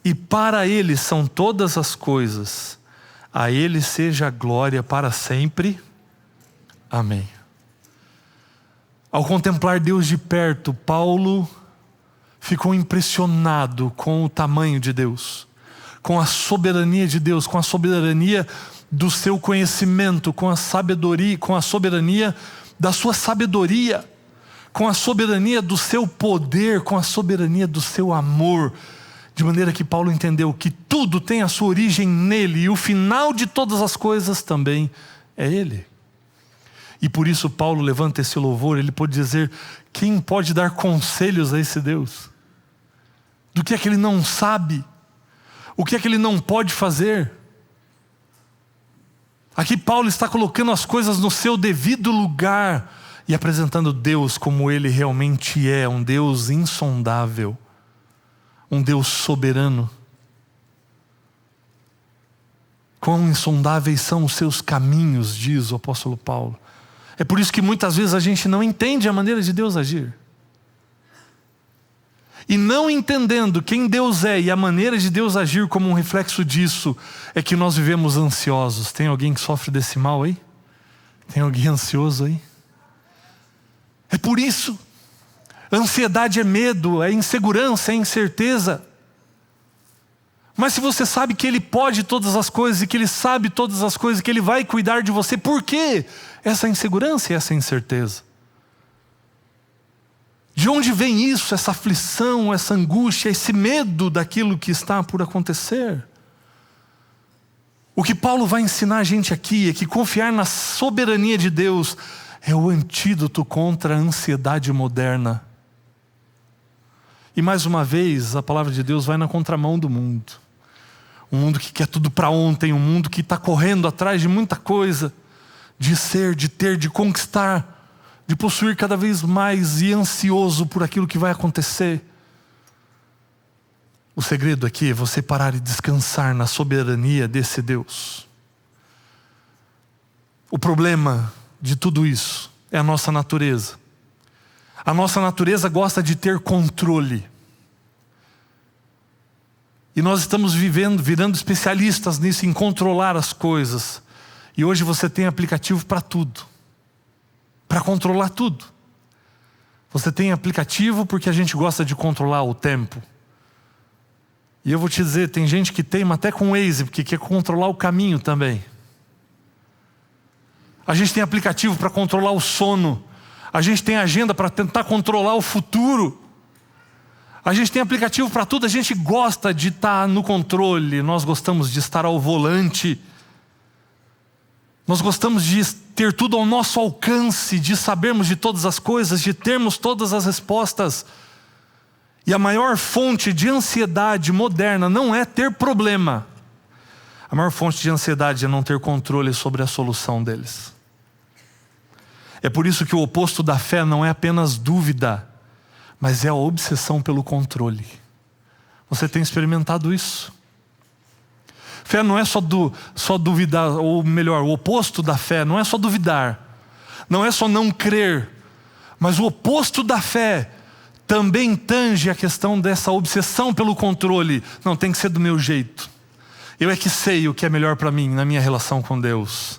e para ele são todas as coisas, a ele seja a glória para sempre. Amém. Ao contemplar Deus de perto, Paulo ficou impressionado com o tamanho de Deus, com a soberania de Deus, com a soberania do seu conhecimento, com a soberania da sua sabedoria, com a soberania do seu poder, com a soberania do seu amor, de maneira que Paulo entendeu que tudo tem a sua origem nele, e o final de todas as coisas também é ele. E por isso Paulo levanta esse louvor, ele pode dizer, quem pode dar conselhos a esse Deus? Do que é que ele não sabe? O que é que ele não pode fazer? Aqui Paulo está colocando as coisas no seu devido lugar, e apresentando Deus como ele realmente é, um Deus insondável, um Deus soberano. Quão insondáveis são os seus caminhos, diz o apóstolo Paulo. É por isso que muitas vezes a gente não entende a maneira de Deus agir. E não entendendo quem Deus é e a maneira de Deus agir como um reflexo disso, é que nós vivemos ansiosos. Tem alguém que sofre desse mal aí? Tem alguém ansioso aí? É por isso. Ansiedade é medo, é insegurança, é incerteza. Mas se você sabe que Ele pode todas as coisas, e que Ele sabe todas as coisas, que Ele vai cuidar de você, por que essa insegurança e essa incerteza? De onde vem isso, essa aflição, essa angústia, esse medo daquilo que está por acontecer? O que Paulo vai ensinar a gente aqui é que confiar na soberania de Deus é o antídoto contra a ansiedade moderna. E mais uma vez, a palavra de Deus vai na contramão do mundo. Um mundo que quer tudo para ontem, um mundo que está correndo atrás de muita coisa, de ser, de ter, de conquistar, de possuir cada vez mais e ansioso por aquilo que vai acontecer. O segredo aqui é você parar e descansar na soberania desse Deus. O problema de tudo isso é a nossa natureza. A nossa natureza gosta de ter controle. E nós estamos virando especialistas nisso, em controlar as coisas. E hoje você tem aplicativo para tudo. Para controlar tudo. Você tem aplicativo porque a gente gosta de controlar o tempo. E eu vou te dizer, tem gente que teima até com o Waze, porque quer controlar o caminho também. A gente tem aplicativo para controlar o sono. A gente tem agenda para tentar controlar o futuro. A gente tem aplicativo para tudo. A gente gosta de estar no controle. Nós gostamos de estar ao volante. Nós gostamos de ter tudo ao nosso alcance, de sabermos de todas as coisas, de termos todas as respostas. E a maior fonte de ansiedade moderna não é ter problema. A maior fonte de ansiedade é não ter controle sobre a solução deles. É por isso que o oposto da fé não é apenas dúvida, mas é a obsessão pelo controle. Você tem experimentado isso? Fé não é só duvidar, ou melhor, o oposto da fé não é só duvidar, não é só não crer, mas o oposto da fé também tange a questão dessa obsessão pelo controle. Não, tem que ser do meu jeito. Eu é que sei o que é melhor para mim na minha relação com Deus.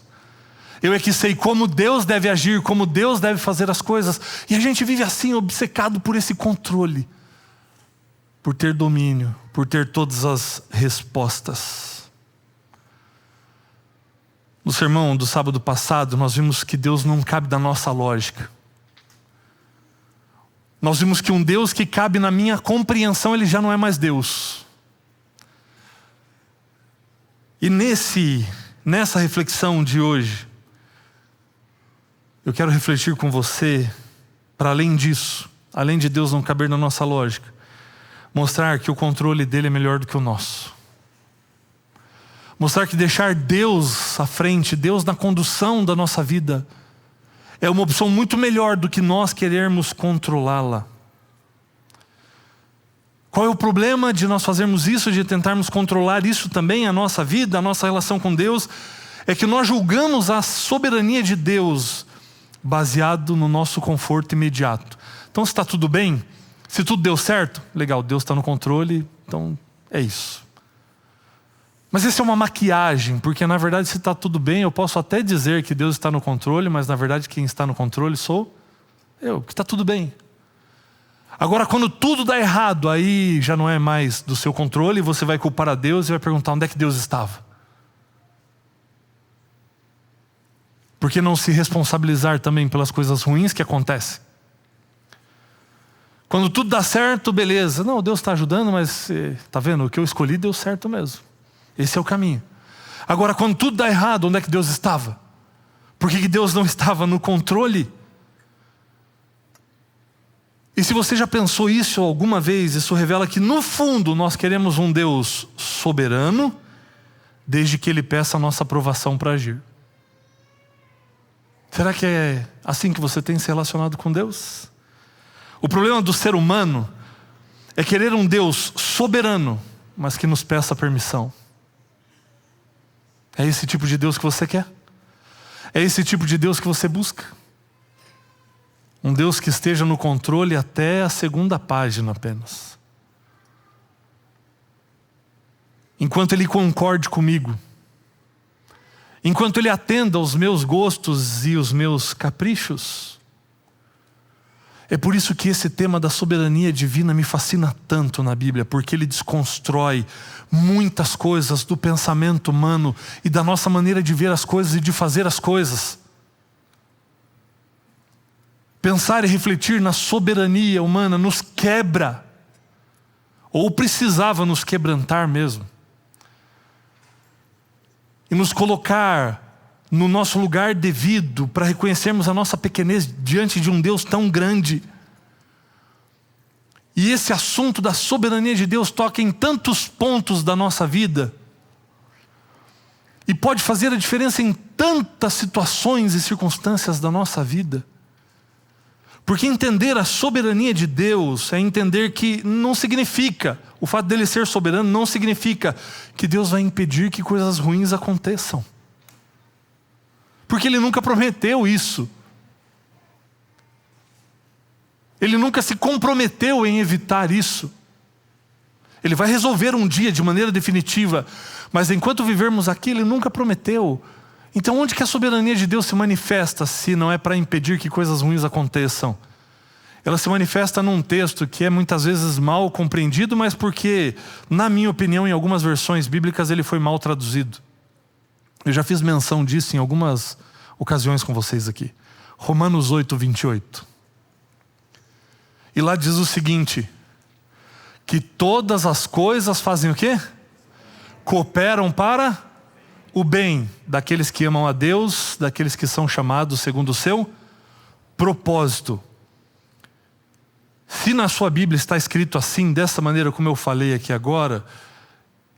Eu é que sei como Deus deve agir, como Deus deve fazer as coisas. E a gente vive assim, obcecado por esse controle, por ter domínio, por ter todas as respostas. No sermão do sábado passado, nós vimos que Deus não cabe da nossa lógica. Nós vimos que um Deus que cabe na minha compreensão, Ele já não é mais Deus. E nessa reflexão de hoje, eu quero refletir com você, para além disso, além de Deus não caber na nossa lógica, mostrar que o controle dele é melhor do que o nosso. Mostrar que deixar Deus à frente, Deus na condução da nossa vida, é uma opção muito melhor do que nós querermos controlá-la. Qual é o problema de nós fazermos isso, de tentarmos controlar isso também, a nossa vida, a nossa relação com Deus? É que nós julgamos a soberania de Deus baseado no nosso conforto imediato. Então, se está tudo bem, se tudo deu certo, legal, Deus está no controle, então é isso. Mas isso é uma maquiagem, porque na verdade, se está tudo bem, eu posso até dizer que Deus está no controle, mas na verdade quem está no controle sou eu, que está tudo bem. Agora, quando tudo dá errado, aí já não é mais do seu controle, você vai culpar a Deus e vai perguntar onde é que Deus estava. Por que não se responsabilizar também pelas coisas ruins que acontecem? Quando tudo dá certo, beleza. Não, Deus está ajudando, mas está vendo? O que eu escolhi deu certo mesmo. Esse é o caminho. Agora, quando tudo dá errado, onde é que Deus estava? Por que Deus não estava no controle? E se você já pensou isso alguma vez, isso revela que no fundo nós queremos um Deus soberano, desde que Ele peça a nossa aprovação para agir. Será que é assim que você tem se relacionado com Deus? O problema do ser humano é querer um Deus soberano, mas que nos peça permissão. É esse tipo de Deus que você quer? É esse tipo de Deus que você busca? Um Deus que esteja no controle até a segunda página apenas. Enquanto Ele concorde comigo. Enquanto Ele atenda aos meus gostos e os meus caprichos. É por isso que esse tema da soberania divina me fascina tanto na Bíblia, porque ele desconstrói muitas coisas do pensamento humano e da nossa maneira de ver as coisas e de fazer as coisas. Pensar e refletir na soberania humana nos quebra, ou precisava nos quebrantar mesmo, e nos colocar no nosso lugar devido para reconhecermos a nossa pequenez diante de um Deus tão grande. E esse assunto da soberania de Deus toca em tantos pontos da nossa vida e pode fazer a diferença em tantas situações e circunstâncias da nossa vida. Porque entender a soberania de Deus é entender que não significa, o fato dele ser soberano não significa que Deus vai impedir que coisas ruins aconteçam. Porque Ele nunca prometeu isso. Ele nunca se comprometeu em evitar isso. Ele vai resolver um dia de maneira definitiva, mas enquanto vivermos aqui, Ele nunca prometeu. Então onde que a soberania de Deus se manifesta se não é para impedir que coisas ruins aconteçam? Ela se manifesta num texto que é muitas vezes mal compreendido, mas porque, na minha opinião, em algumas versões bíblicas ele foi mal traduzido. Eu já fiz menção disso em algumas ocasiões com vocês aqui. Romanos 8, 28. E lá diz o seguinte: que todas as coisas fazem o quê? Cooperam para o bem daqueles que amam a Deus, daqueles que são chamados segundo o seu propósito. Se na sua Bíblia está escrito assim, dessa maneira como eu falei aqui agora,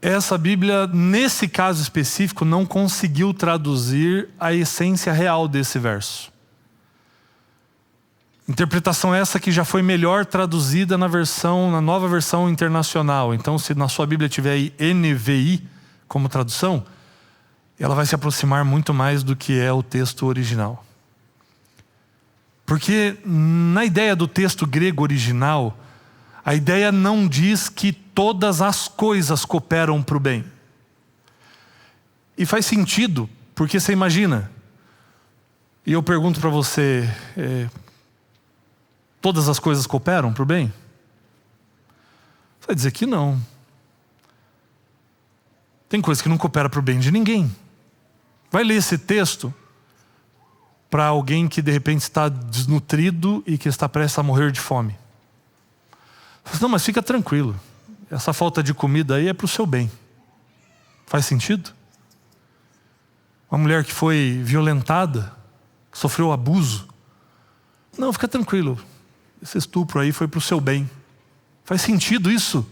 essa Bíblia, nesse caso específico, não conseguiu traduzir a essência real desse verso. Interpretação essa que já foi melhor traduzida na nova versão internacional. Então, se na sua Bíblia tiver aí NVI como tradução, ela vai se aproximar muito mais do que é o texto original. Porque na ideia do texto grego original, a ideia não diz que todas as coisas cooperam para o bem. E faz sentido, porque você imagina, e eu pergunto para você, todas as coisas cooperam para o bem? Você vai dizer que não. Tem coisa que não coopera para o bem de ninguém. Vai ler esse texto para alguém que de repente está desnutrido e que está prestes a morrer de fome. Não, mas fica tranquilo. Essa falta de comida aí é para o seu bem. Faz sentido? Uma mulher que foi violentada, que sofreu abuso. Não, fica tranquilo. Esse estupro aí foi para o seu bem. Faz sentido isso?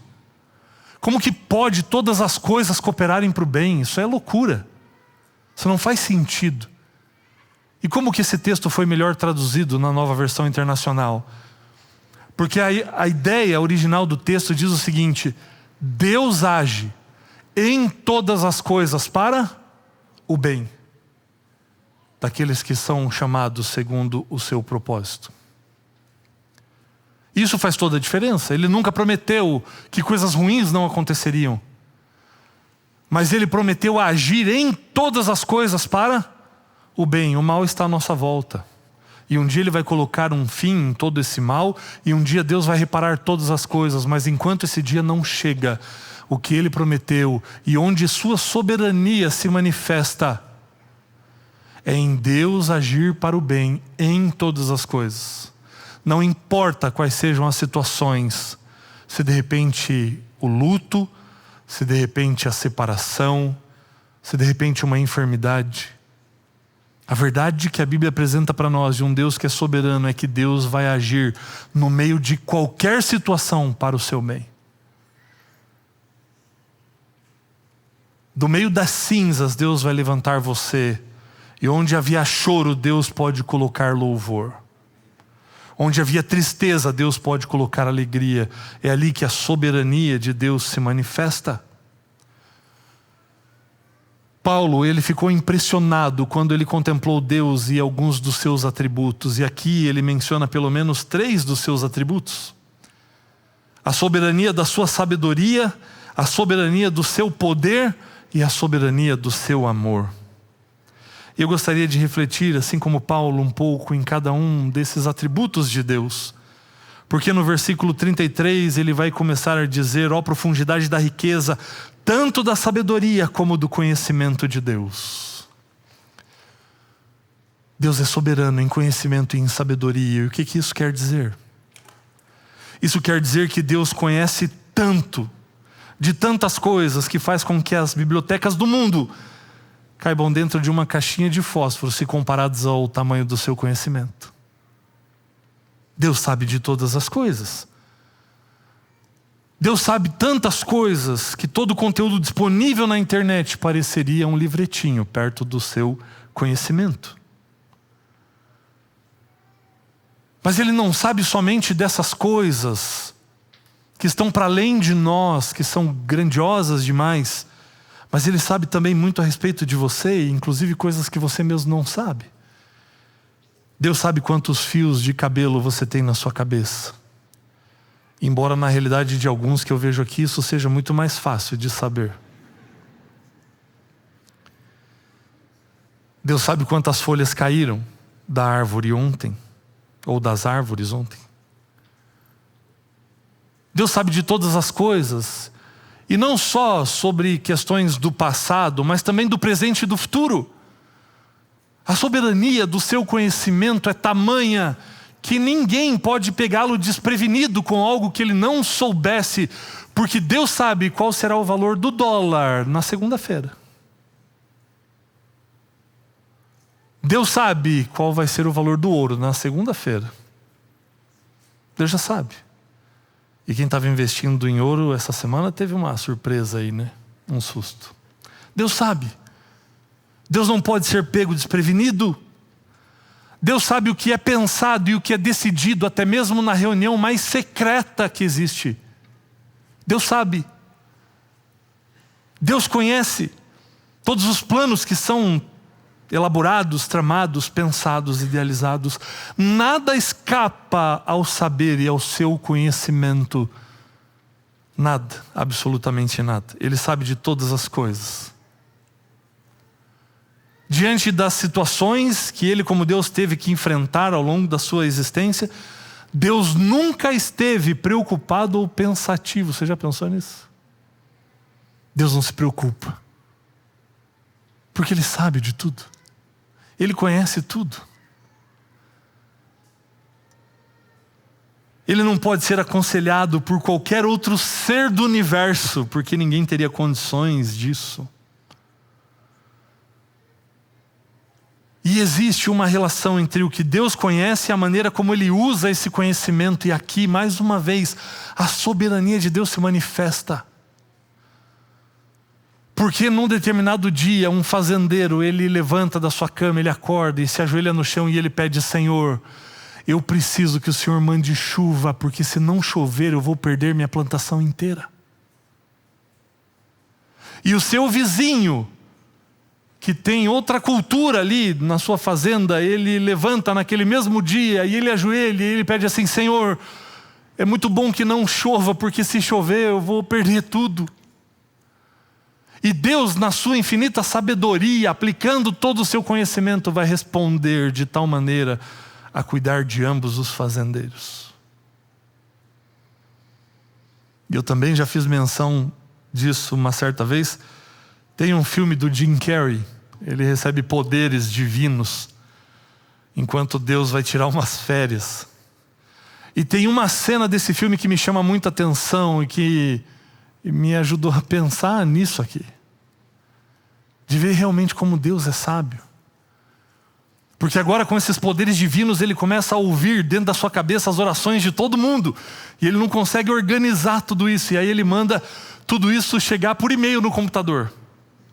Como que pode todas as coisas cooperarem para o bem? Isso é loucura. Isso não faz sentido. E como que esse texto foi melhor traduzido na nova versão internacional? Porque a ideia original do texto diz o seguinte: Deus age em todas as coisas para o bem daqueles que são chamados segundo o seu propósito. Isso faz toda a diferença. Ele nunca prometeu que coisas ruins não aconteceriam, mas Ele prometeu agir em todas as coisas para o bem. O mal está à nossa volta. E um dia Ele vai colocar um fim em todo esse mal. E um dia Deus vai reparar todas as coisas. Mas enquanto esse dia não chega, o que Ele prometeu e onde sua soberania se manifesta é em Deus agir para o bem em todas as coisas. Não importa quais sejam as situações. Se de repente o luto, se de repente a separação, se de repente uma enfermidade. A verdade que a Bíblia apresenta para nós de um Deus que é soberano é que Deus vai agir no meio de qualquer situação para o seu bem. Do meio das cinzas, Deus vai levantar você. E onde havia choro, Deus pode colocar louvor. Onde havia tristeza, Deus pode colocar alegria. É ali que a soberania de Deus se manifesta. Paulo, ele ficou impressionado quando ele contemplou Deus e alguns dos seus atributos. E aqui ele menciona pelo menos 3 dos seus atributos. A soberania da sua sabedoria, a soberania do seu poder e a soberania do seu amor. Eu gostaria de refletir, assim como Paulo, um pouco em cada um desses atributos de Deus. Porque no versículo 33 ele vai começar a dizer: ó profundidade da riqueza, tanto da sabedoria como do conhecimento de Deus. Deus é soberano em conhecimento e em sabedoria. E o que isso quer dizer? Isso quer dizer que Deus conhece tanto, de tantas coisas, que faz com que as bibliotecas do mundo caibam dentro de uma caixinha de fósforo se comparadas ao tamanho do seu conhecimento. Deus sabe de todas as coisas. Deus sabe tantas coisas que todo o conteúdo disponível na internet pareceria um livretinho perto do seu conhecimento. Mas Ele não sabe somente dessas coisas que estão para além de nós, que são grandiosas demais, mas Ele sabe também muito a respeito de você, inclusive coisas que você mesmo não sabe. Deus sabe quantos fios de cabelo você tem na sua cabeça. Embora na realidade de alguns que eu vejo aqui, isso seja muito mais fácil de saber. Deus sabe quantas folhas caíram da árvore ontem, ou das árvores ontem. Deus sabe de todas as coisas, e não só sobre questões do passado, mas também do presente e do futuro. A soberania do seu conhecimento é tamanha que ninguém pode pegá-lo desprevenido com algo que ele não soubesse, porque Deus sabe qual será o valor do dólar na segunda-feira. Deus sabe qual vai ser o valor do ouro na segunda-feira. Deus já sabe. E quem estava investindo em ouro essa semana teve uma surpresa aí, né? Um susto. Deus sabe. Deus não pode ser pego desprevenido. Deus sabe o que é pensado e o que é decidido, até mesmo na reunião mais secreta que existe. Deus sabe. Deus conhece todos os planos que são elaborados, tramados, pensados, idealizados. Nada escapa ao saber e ao seu conhecimento. Nada, absolutamente nada. Ele sabe de todas as coisas. Diante das situações que ele, como Deus, teve que enfrentar ao longo da sua existência, Deus nunca esteve preocupado ou pensativo. Você já pensou nisso? Deus não se preocupa, porque Ele sabe de tudo. Ele conhece tudo. Ele não pode ser aconselhado por qualquer outro ser do universo, porque ninguém teria condições disso. E existe uma relação entre o que Deus conhece e a maneira como Ele usa esse conhecimento. E aqui, mais uma vez, a soberania de Deus se manifesta. Porque num determinado dia, um fazendeiro, ele levanta da sua cama, ele acorda e se ajoelha no chão e ele pede: Senhor, eu preciso que o Senhor mande chuva, porque se não chover eu vou perder minha plantação inteira. E o seu vizinho, que tem outra cultura ali na sua fazenda, ele levanta naquele mesmo dia e ele ajoelha e ele pede assim: Senhor, é muito bom que não chova, porque se chover eu vou perder tudo. E Deus, na sua infinita sabedoria, aplicando todo o seu conhecimento, vai responder de tal maneira a cuidar de ambos os fazendeiros. E eu também já fiz menção disso uma certa vez. Tem um filme do Jim Carrey, ele recebe poderes divinos, enquanto Deus vai tirar umas férias. E tem uma cena desse filme que me chama muita atenção e que me ajudou a pensar nisso aqui. De ver realmente como Deus é sábio. Porque agora com esses poderes divinos ele começa a ouvir dentro da sua cabeça as orações de todo mundo. E ele não consegue organizar tudo isso. E aí ele manda tudo isso chegar por e-mail no computador.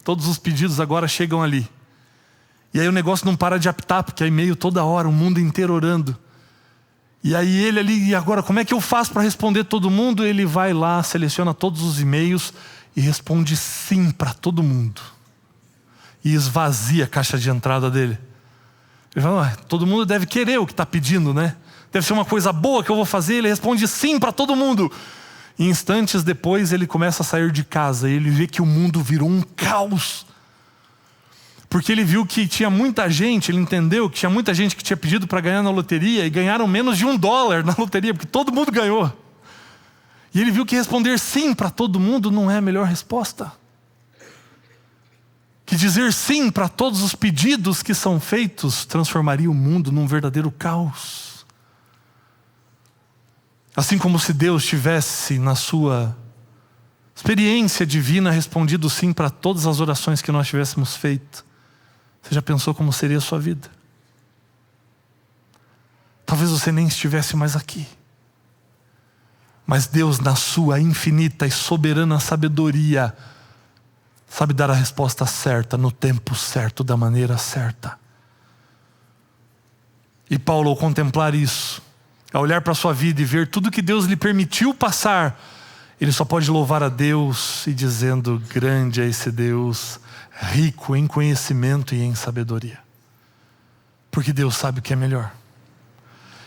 Todos os pedidos agora chegam ali. E aí o negócio não para de apitar, porque é e-mail toda hora, o mundo inteiro orando. E aí ele ali, e agora como é que eu faço para responder todo mundo? Ele vai lá, seleciona todos os e-mails e responde sim para todo mundo. E esvazia a caixa de entrada dele. Ele fala: todo mundo deve querer o que está pedindo, né? Deve ser uma coisa boa que eu vou fazer. Ele responde sim para todo mundo. E instantes depois ele começa a sair de casa e ele vê que o mundo virou um caos. Porque ele viu que tinha muita gente, ele entendeu que tinha muita gente que tinha pedido para ganhar na loteria e ganharam menos de $1 na loteria, porque todo mundo ganhou. E ele viu que responder sim para todo mundo não é a melhor resposta. Que dizer sim para todos os pedidos que são feitos transformaria o mundo num verdadeiro caos. Assim como se Deus tivesse na sua experiência divina respondido sim para todas as orações que nós tivéssemos feito. Você já pensou como seria a sua vida? Talvez você nem estivesse mais aqui. Mas Deus, na sua infinita e soberana sabedoria, sabe dar a resposta certa, no tempo certo, da maneira certa. E Paulo, ao contemplar isso, a olhar para a sua vida e ver tudo que Deus lhe permitiu passar, ele só pode louvar a Deus e dizendo: grande é esse Deus, rico em conhecimento e em sabedoria. Porque Deus sabe o que é melhor.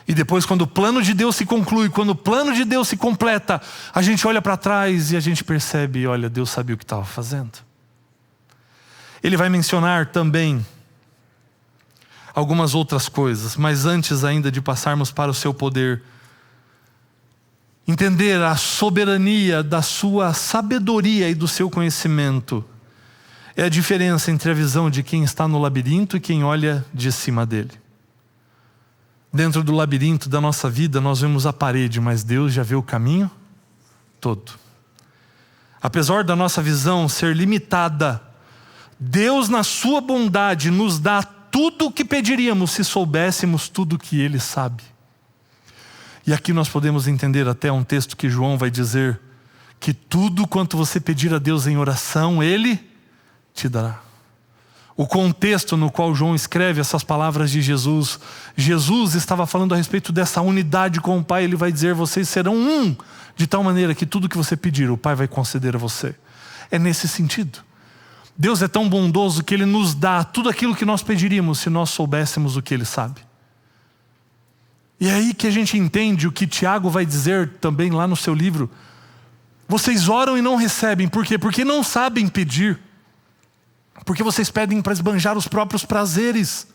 E depois, quando o plano de Deus se conclui, quando o plano de Deus se completa, a gente olha para trás e a gente percebe: olha, Deus sabia o que estava fazendo. Ele vai mencionar também algumas outras coisas, mas antes ainda de passarmos para o seu poder, entender a soberania da sua sabedoria e do seu conhecimento é a diferença entre a visão de quem está no labirinto e quem olha de cima dele. Dentro do labirinto da nossa vida nós vemos a parede, mas Deus já vê o caminho todo. Apesar da nossa visão ser limitada, Deus, na sua bondade, nos dá tudo o que pediríamos se soubéssemos tudo o que Ele sabe. E aqui nós podemos entender até um texto que João vai dizer que tudo quanto você pedir a Deus em oração, Ele te dará. O contexto no qual João escreve essas palavras de Jesus, Jesus estava falando a respeito dessa unidade com o Pai. Ele vai dizer: vocês serão um, de tal maneira que tudo que você pedir, o Pai vai conceder a você. É nesse sentido. Deus é tão bondoso que Ele nos dá tudo aquilo que nós pediríamos se nós soubéssemos o que Ele sabe. E é aí que a gente entende o que Tiago vai dizer também lá no seu livro. Vocês oram e não recebem. Por quê? Porque não sabem pedir. Porque vocês pedem para esbanjar os próprios prazeres.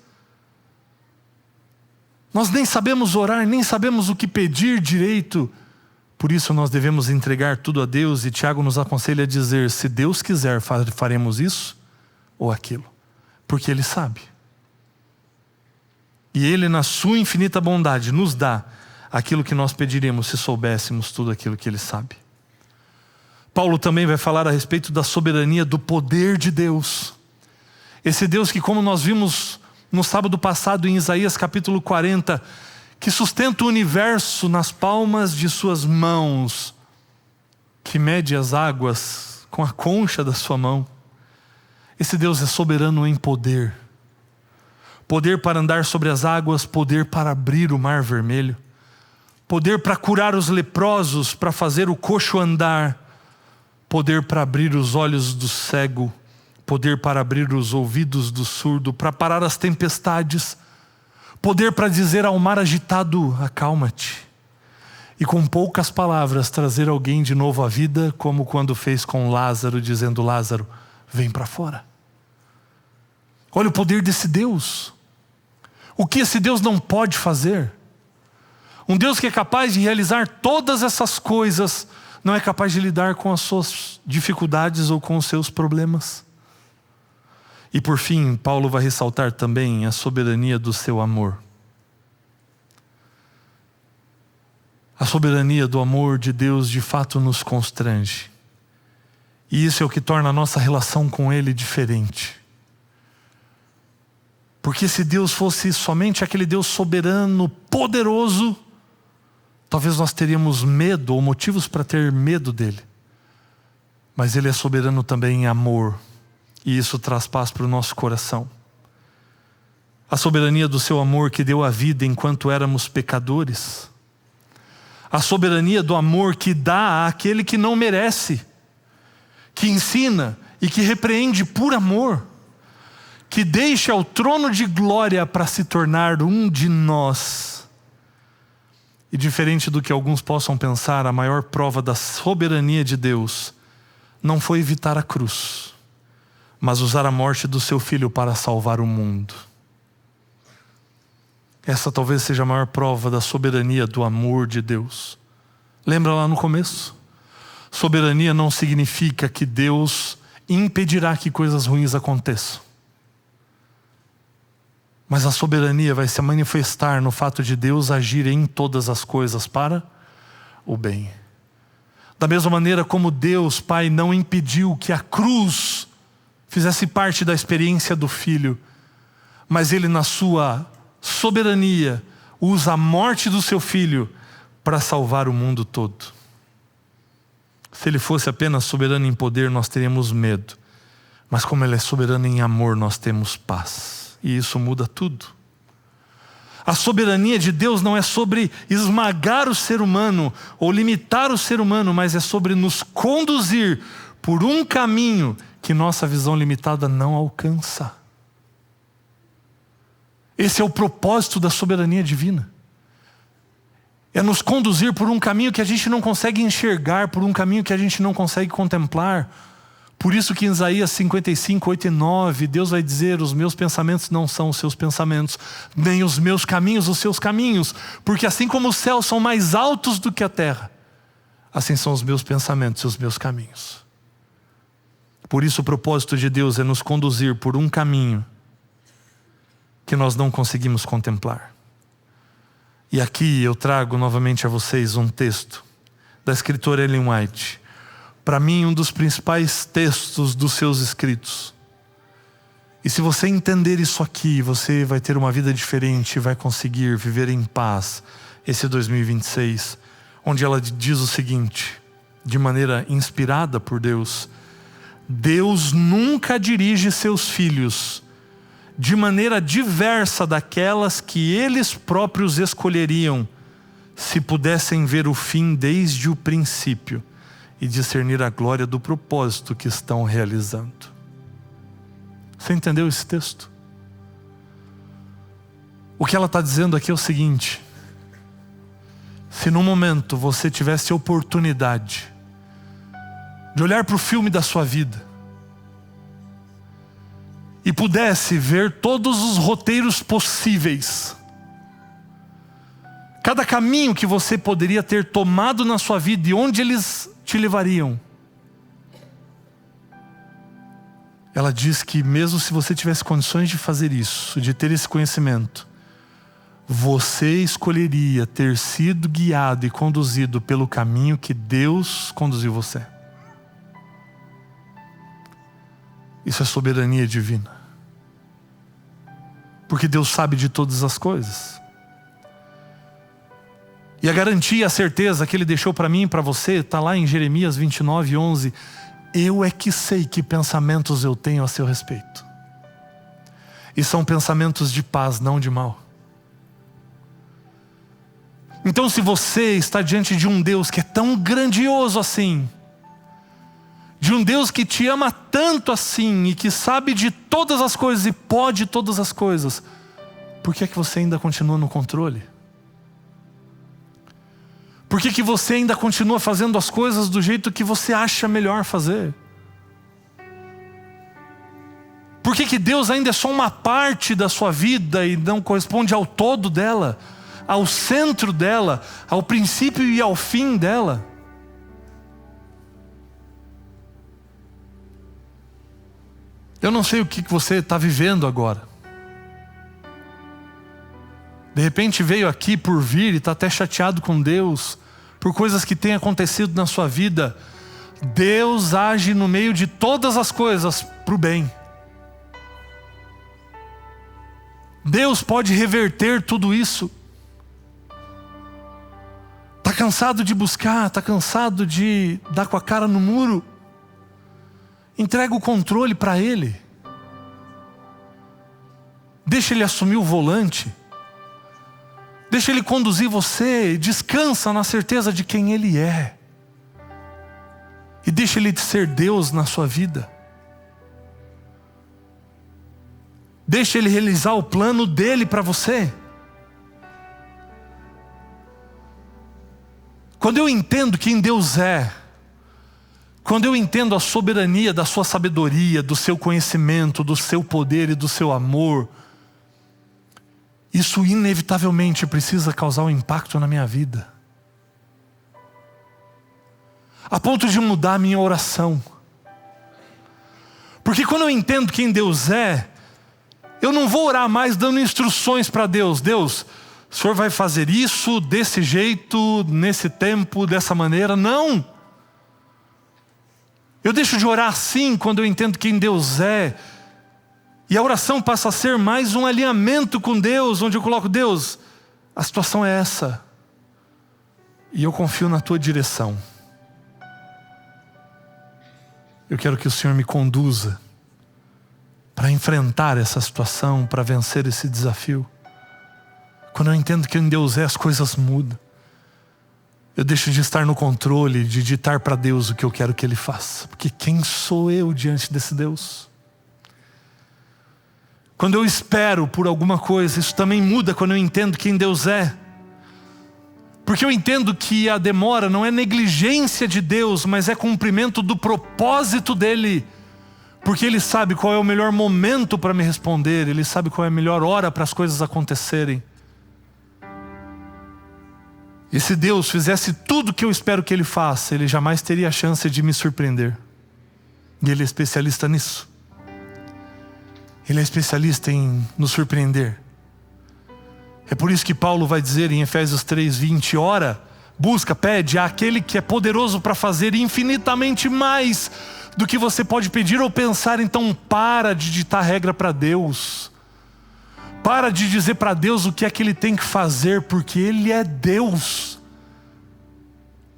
Nós nem sabemos orar, nem sabemos o que pedir direito. Por isso nós devemos entregar tudo a Deus, e Tiago nos aconselha a dizer: se Deus quiser, faremos isso ou aquilo, porque Ele sabe. E Ele, na sua infinita bondade, nos dá aquilo que nós pediríamos se soubéssemos tudo aquilo que Ele sabe. Paulo também vai falar a respeito da soberania do poder de Deus. Esse Deus que, como nós vimos no sábado passado em Isaías capítulo 40, que sustenta o universo nas palmas de suas mãos, que mede as águas com a concha da sua mão. Esse Deus é soberano em poder. Poder para andar sobre as águas, poder para abrir o mar vermelho, poder para curar os leprosos, para fazer o coxo andar, poder para abrir os olhos do cego, poder para abrir os ouvidos do surdo, para parar as tempestades, poder para dizer ao mar agitado: acalma-te. E com poucas palavras trazer alguém de novo à vida, como quando fez com Lázaro, dizendo: Lázaro, vem para fora. Olha o poder desse Deus. O que esse Deus não pode fazer? Um Deus que é capaz de realizar todas essas coisas, não é capaz de lidar com as suas dificuldades ou com os seus problemas. E por fim, Paulo vai ressaltar também a soberania do seu amor. A soberania do amor de Deus de fato nos constrange. E isso é o que torna a nossa relação com Ele diferente. Porque se Deus fosse somente aquele Deus soberano, poderoso, talvez nós teríamos medo ou motivos para ter medo dele. Mas Ele é soberano também em amor. E isso traz paz para o nosso coração. A soberania do seu amor que deu a vida enquanto éramos pecadores. A soberania do amor que dá àquele que não merece. Que ensina e que repreende por amor. Que deixa o trono de glória para se tornar um de nós. E diferente do que alguns possam pensar, a maior prova da soberania de Deus não foi evitar a cruz, mas usar a morte do seu filho para salvar o mundo. Essa talvez seja a maior prova da soberania do amor de Deus. Lembra lá no começo? Soberania não significa que Deus impedirá que coisas ruins aconteçam. Mas a soberania vai se manifestar no fato de Deus agir em todas as coisas para o bem. Da mesma maneira como Deus, Pai, não impediu que a cruz fizesse parte da experiência do Filho, mas Ele, na sua soberania, usa a morte do seu Filho para salvar o mundo todo. Se Ele fosse apenas soberano em poder, nós teríamos medo. Mas como Ele é soberano em amor, nós temos paz. E isso muda tudo. A soberania de Deus não é sobre esmagar o ser humano ou limitar o ser humano, mas é sobre nos conduzir por um caminho que nossa visão limitada não alcança. Esse é o propósito da soberania divina. É nos conduzir por um caminho que a gente não consegue enxergar, por um caminho que a gente não consegue contemplar. Por isso que em Isaías 55, 8 e 9, Deus vai dizer: os meus pensamentos não são os seus pensamentos, nem os meus caminhos os seus caminhos. Porque assim como os céus são mais altos do que a terra, assim são os meus pensamentos e os meus caminhos. Por isso o propósito de Deus é nos conduzir por um caminho que nós não conseguimos contemplar. E aqui eu trago novamente a vocês um texto da escritora Ellen White. Para mim, um dos principais textos dos seus escritos. E se você entender isso aqui, você vai ter uma vida diferente, vai conseguir viver em paz esse 2026, onde ela diz o seguinte, de maneira inspirada por Deus: Deus nunca dirige seus filhos de maneira diversa daquelas que eles próprios escolheriam, se pudessem ver o fim desde o princípio e discernir a glória do propósito que estão realizando. Você entendeu esse texto? O que ela está dizendo aqui é o seguinte: se num momento você tivesse a oportunidade de olhar para o filme da sua vida e pudesse ver todos os roteiros possíveis, cada caminho que você poderia ter tomado na sua vida e onde eles te levariam, ela diz que mesmo se você tivesse condições de fazer isso, de ter esse conhecimento, você escolheria ter sido guiado e conduzido pelo caminho que Deus conduziu você. Isso é soberania divina. Porque Deus sabe de todas as coisas. E a garantia, a certeza que Ele deixou para mim e para você está lá em Jeremias 29, 11. Eu é que sei que pensamentos eu tenho a seu respeito. E são pensamentos de paz, não de mal. Então, se você está diante de um Deus que é tão grandioso assim, de um Deus que te ama tanto assim e que sabe de todas as coisas e pode todas as coisas, por que é que você ainda continua no controle? Por que que você ainda continua fazendo as coisas do jeito que você acha melhor fazer? Por que que Deus ainda é só uma parte da sua vida e não corresponde ao todo dela, ao centro dela, ao princípio e ao fim dela? Eu não sei o que você está vivendo agora. De repente veio aqui por vir e está até chateado com Deus por coisas que têm acontecido na sua vida. Deus age no meio de todas as coisas para o bem. Deus pode reverter tudo isso. Está cansado de buscar, está cansado de dar com a cara no muro? Entrega o controle para Ele. Deixa Ele assumir o volante. Deixa Ele conduzir você. Descansa na certeza de quem Ele é. E deixa Ele ser Deus na sua vida. Deixa Ele realizar o plano dEle para você. Quando eu entendo quem Deus é, quando eu entendo a soberania da sua sabedoria, do seu conhecimento, do seu poder e do seu amor, isso inevitavelmente precisa causar um impacto na minha vida. A ponto de mudar a minha oração. Porque quando eu entendo quem Deus é, eu não vou orar mais dando instruções para Deus. Deus, o Senhor vai fazer isso desse jeito, nesse tempo, dessa maneira. Não! Eu deixo de orar assim quando eu entendo quem Deus é. E a oração passa a ser mais um alinhamento com Deus, onde eu coloco: Deus, a situação é essa. E eu confio na tua direção. Eu quero que o Senhor me conduza para enfrentar essa situação, para vencer esse desafio. Quando eu entendo quem Deus é, as coisas mudam. Eu deixo de estar no controle, de ditar para Deus o que eu quero que Ele faça. Porque quem sou eu diante desse Deus? Quando eu espero por alguma coisa, isso também muda quando eu entendo quem Deus é. Porque eu entendo que a demora não é negligência de Deus, mas é cumprimento do propósito dEle. Porque Ele sabe qual é o melhor momento para me responder, Ele sabe qual é a melhor hora para as coisas acontecerem. E se Deus fizesse tudo o que eu espero que Ele faça, Ele jamais teria a chance de me surpreender. E Ele é especialista nisso. Ele é especialista em nos surpreender. É por isso que Paulo vai dizer em Efésios 3:20, ora, busca, pede àquele que é poderoso para fazer infinitamente mais do que você pode pedir ou pensar. Então para de ditar regra para Deus. Para de dizer para Deus o que é que Ele tem que fazer, porque Ele é Deus.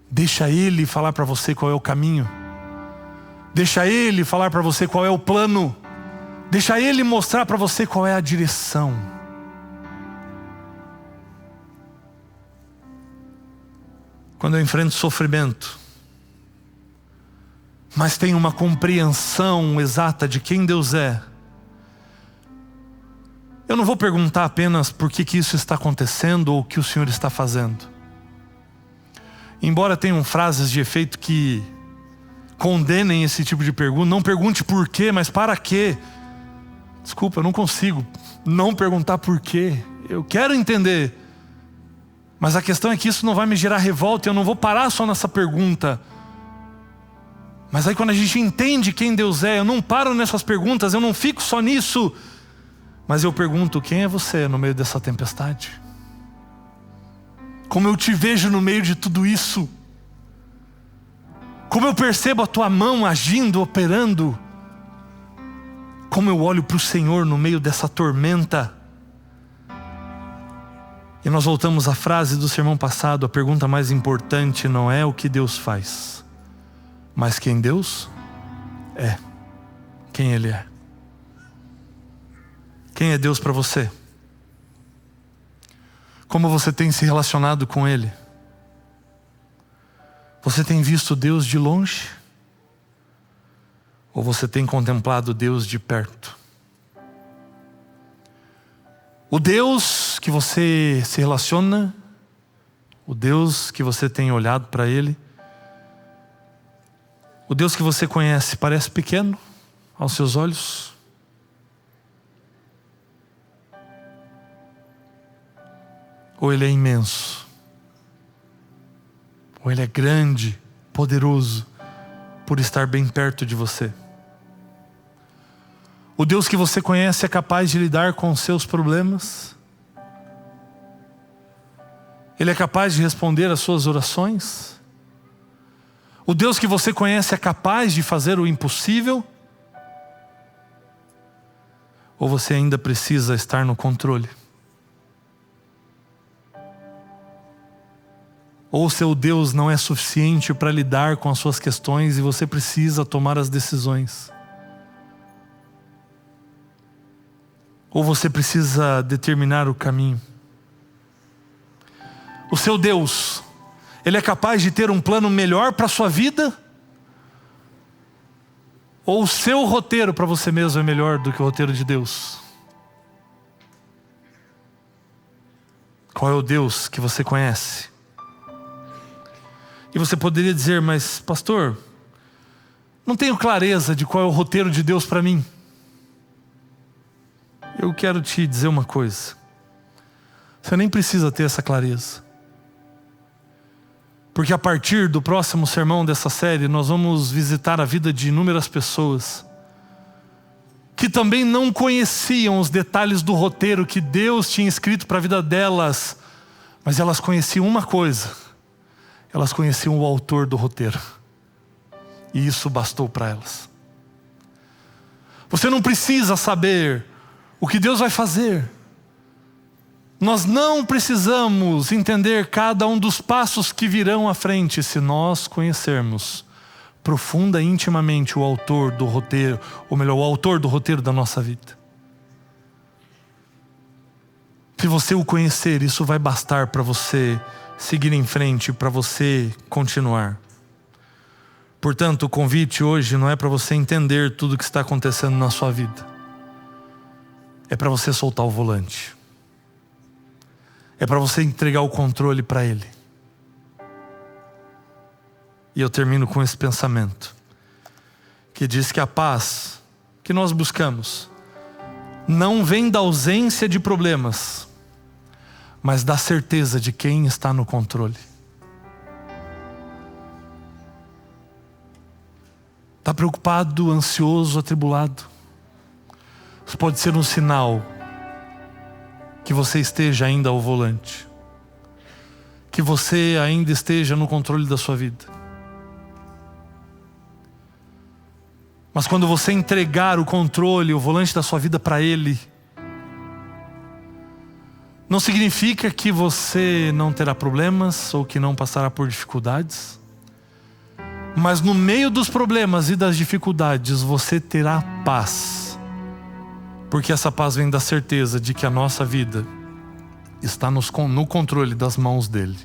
Deixa Ele falar para você qual é o caminho. Deixa Ele falar para você qual é o plano. Deixa Ele mostrar para você qual é a direção. Quando eu enfrento sofrimento, mas tenho uma compreensão exata de quem Deus é, eu não vou perguntar apenas por que isso está acontecendo ou o que o Senhor está fazendo. Embora tenham frases de efeito que condenem esse tipo de pergunta, não pergunte por quê, mas para quê. Desculpa, eu não consigo não perguntar por quê. Eu quero entender. Mas a questão é que isso não vai me gerar revolta, eu não vou parar só nessa pergunta. Mas aí quando a gente entende quem Deus é, eu não paro nessas perguntas, eu não fico só nisso. Mas eu pergunto, quem é você no meio dessa tempestade? Como eu te vejo no meio de tudo isso? Como eu percebo a tua mão agindo, operando? Como eu olho para o Senhor no meio dessa tormenta? E nós voltamos à frase do sermão passado, a pergunta mais importante não é o que Deus faz, mas quem Deus é, quem Ele é. Quem é Deus para você? Como você tem se relacionado com Ele? Você tem visto Deus de longe? Ou você tem contemplado Deus de perto? O Deus que você se relaciona, o Deus que você tem olhado para Ele, o Deus que você conhece parece pequeno aos seus olhos? Ou Ele é imenso? Ou Ele é grande, poderoso, por estar bem perto de você? O Deus que você conhece é capaz de lidar com os seus problemas? Ele é capaz de responder às suas orações? O Deus que você conhece é capaz de fazer o impossível? Ou você ainda precisa estar no controle? Ou seu Deus não é suficiente para lidar com as suas questões e você precisa tomar as decisões? Ou você precisa determinar o caminho? O seu Deus, Ele é capaz de ter um plano melhor para a sua vida? Ou o seu roteiro para você mesmo é melhor do que o roteiro de Deus? Qual é o Deus que você conhece? E você poderia dizer, mas pastor, não tenho clareza de qual é o roteiro de Deus para mim. Eu quero te dizer uma coisa. Você nem precisa ter essa clareza. Porque a partir do próximo sermão dessa série, nós vamos visitar a vida de inúmeras pessoas que também não conheciam os detalhes do roteiro que Deus tinha escrito para a vida delas, mas elas conheciam uma coisa. Elas conheciam o autor do roteiro. E isso bastou para elas. Você não precisa saber o que Deus vai fazer. Nós não precisamos entender cada um dos passos que virão à frente se nós conhecermos profunda e intimamente o autor do roteiro, ou melhor, o autor do roteiro da nossa vida. Se você o conhecer, isso vai bastar para você seguir em frente, para você continuar. Portanto, o convite hoje não é para você entender tudo o que está acontecendo na sua vida. É para você soltar o volante. É para você entregar o controle para Ele. E eu termino com esse pensamento, que diz que a paz que nós buscamos não vem da ausência de problemas, mas da certeza de quem está no controle. Está preocupado, ansioso, atribulado? Isso pode ser um sinal que você esteja ainda ao volante, que você ainda esteja no controle da sua vida. Mas quando você entregar o controle, o volante da sua vida para Ele, não significa que você não terá problemas ou que não passará por dificuldades. Mas no meio dos problemas e das dificuldades, você terá paz. Porque essa paz vem da certeza de que a nossa vida está no controle das mãos dEle.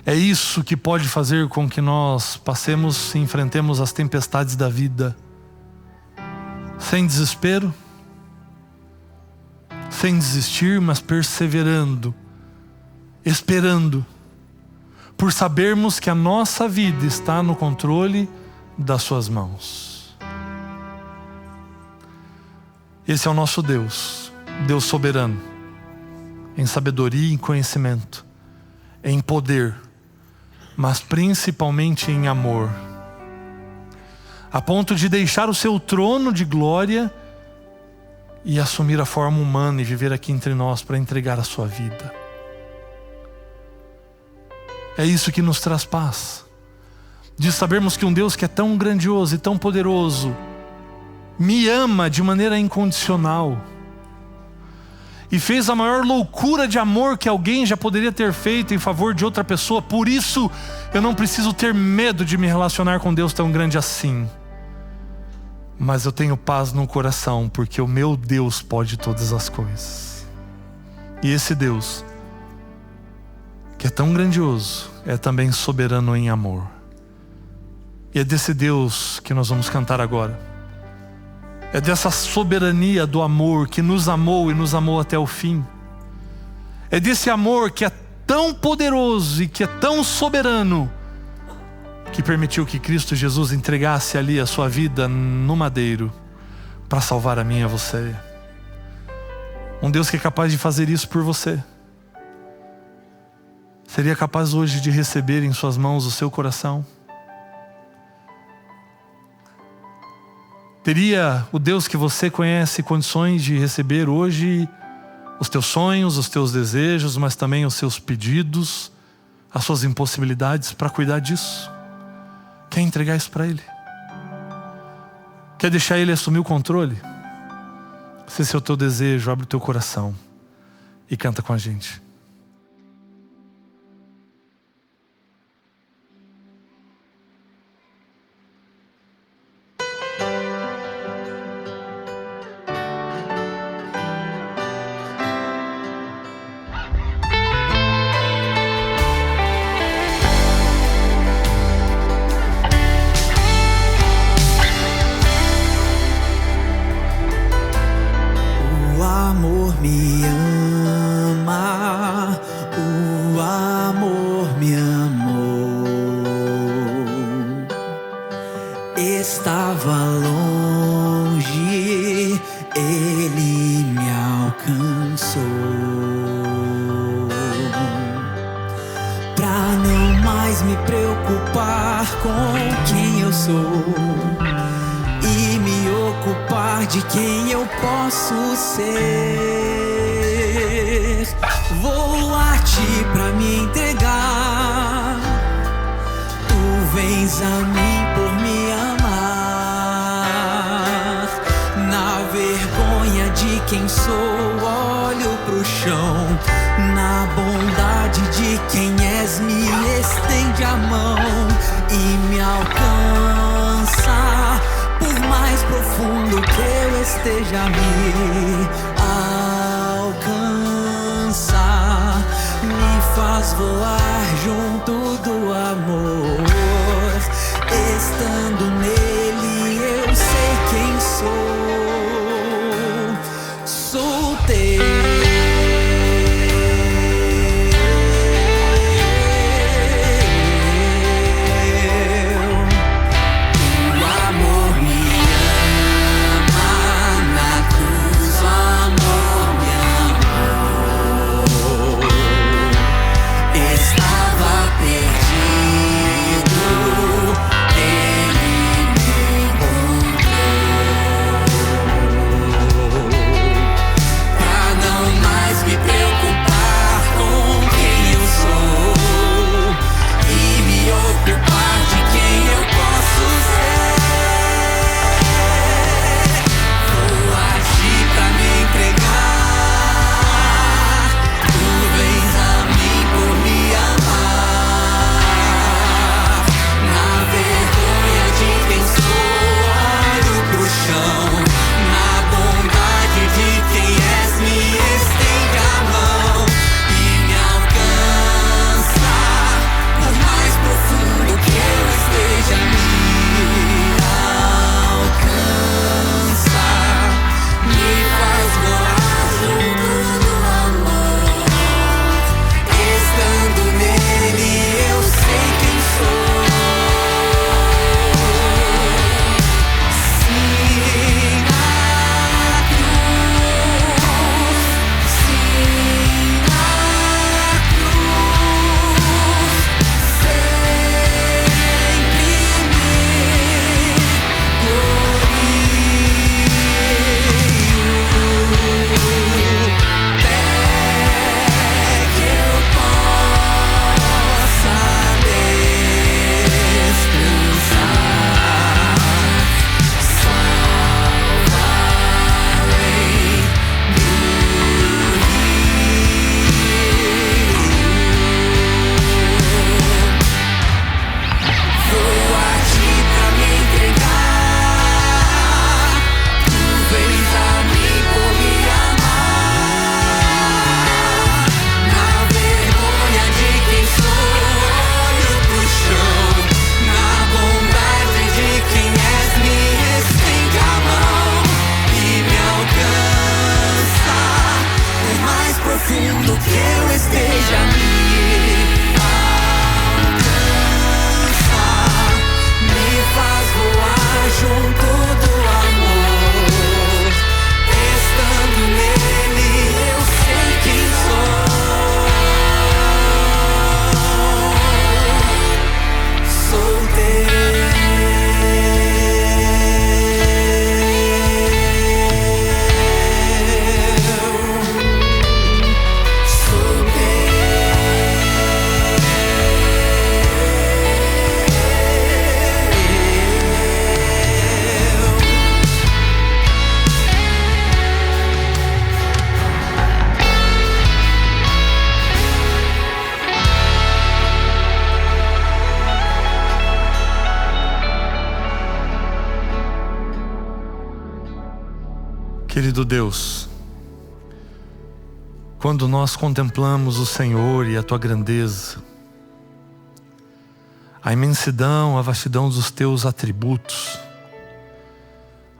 É isso que pode fazer com que nós passemos e enfrentemos as tempestades da vida sem desespero, sem desistir, mas perseverando, esperando, por sabermos que a nossa vida está no controle das suas mãos. Esse é o nosso Deus, Deus soberano, em sabedoria e conhecimento, em poder, mas principalmente em amor, a ponto de deixar o seu trono de glória e assumir a forma humana e viver aqui entre nós para entregar a sua vida. É isso que nos traz paz, de sabermos que um Deus que é tão grandioso e tão poderoso me ama de maneira incondicional e fez a maior loucura de amor que alguém já poderia ter feito em favor de outra pessoa. Por isso eu não preciso ter medo de me relacionar com Deus tão grande assim, mas eu tenho paz no coração, porque o meu Deus pode todas as coisas. E esse Deus, que é tão grandioso, é também soberano em amor. E é desse Deus que nós vamos cantar agora. É dessa soberania do amor que nos amou e nos amou até o fim. É desse amor que é tão poderoso e que é tão soberano, que permitiu que Cristo Jesus entregasse ali a sua vida no madeiro para salvar a mim e a você. Um Deus que é capaz de fazer isso por você. Seria capaz hoje de receber em suas mãos o seu coração? Teria o Deus que você conhece condições de receber hoje os teus sonhos, os teus desejos, mas também os seus pedidos, as suas impossibilidades, para cuidar disso? Quer entregar isso para Ele? Quer deixar Ele assumir o controle? Se esse é o teu desejo, abre o teu coração e canta com a gente. Estava longe, Ele me alcançou. Pra não mais me preocupar com quem eu sou e me ocupar de quem eu posso ser. Vou a Ti pra me entregar, Tu vens a mim por me amar. Na vergonha de quem sou, olho pro chão. Na bondade de quem és, me estende a mão e me alcança. Por mais profundo que eu esteja, me alcança. faz voar junto do amor. Estando nele eu sei quem sou. Sou teu. Querido Deus, quando nós contemplamos o Senhor e a Tua grandeza, a imensidão, a vastidão dos Teus atributos,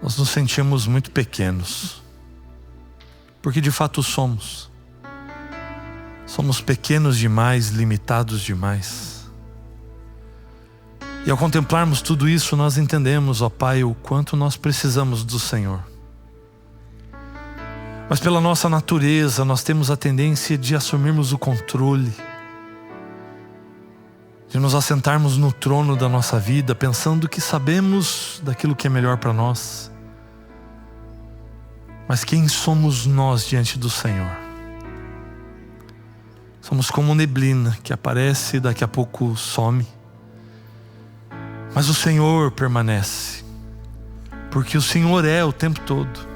nós nos sentimos muito pequenos, porque de fato somos. Somos pequenos demais, limitados demais. E ao contemplarmos tudo isso, nós entendemos, ó Pai, o quanto nós precisamos do Senhor. Mas pela nossa natureza, nós temos a tendência de assumirmos o controle, de nos assentarmos no trono da nossa vida, pensando que sabemos daquilo que é melhor para nós. Mas quem somos nós diante do Senhor? Somos como neblina que aparece e daqui a pouco some. Mas o Senhor permanece, porque o Senhor é o tempo todo.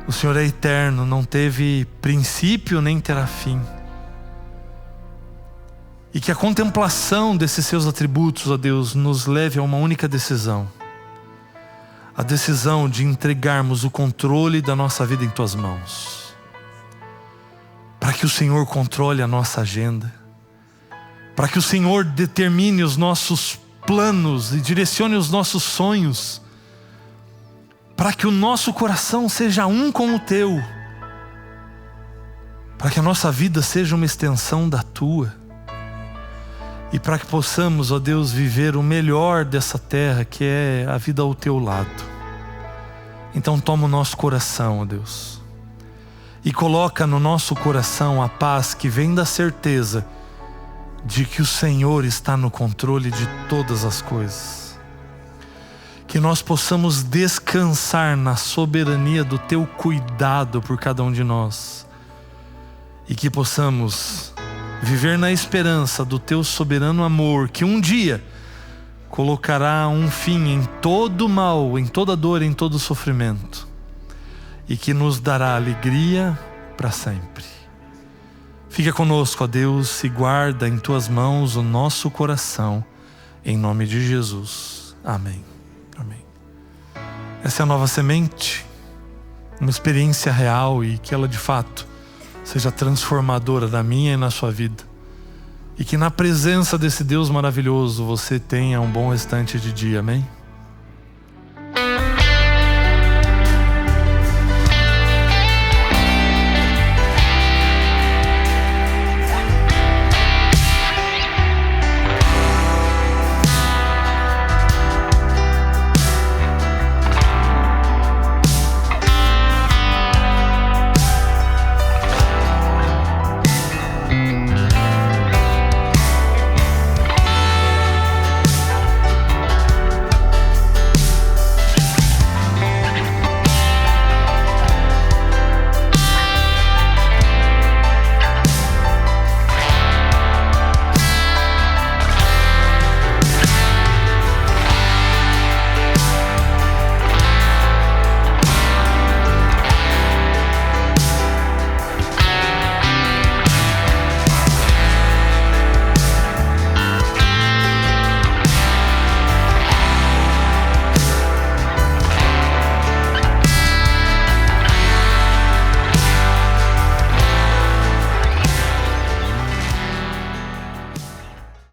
O Senhor é eterno, não teve princípio nem terá fim. E que a contemplação desses seus atributos, ó Deus, nos leve a uma única decisão. A decisão de entregarmos o controle da nossa vida em Tuas mãos. para que o Senhor controle a nossa agenda, para que o Senhor determine os nossos planos e direcione os nossos sonhos, para que o nosso coração seja um com o teu, para que a nossa vida seja uma extensão da tua, e para que possamos, ó Deus, viver o melhor dessa terra, que é a vida ao teu lado. Então toma o nosso coração, ó Deus, e coloca no nosso coração a paz que vem da certeza de que o Senhor está no controle de todas as coisas. Que nós possamos descansar na soberania do teu cuidado por cada um de nós, e que possamos viver na esperança do teu soberano amor, que um dia colocará um fim em todo mal, em toda dor, em todo sofrimento, e que nos dará alegria para sempre. Fica conosco, ó Deus, e guarda em tuas mãos o nosso coração, em nome de Jesus. Amém. Amém. Essa é a Nova Semente, uma experiência real, e que ela de fato seja transformadora na minha e na sua vida, e que na presença desse Deus maravilhoso você tenha um bom restante de dia. Amém?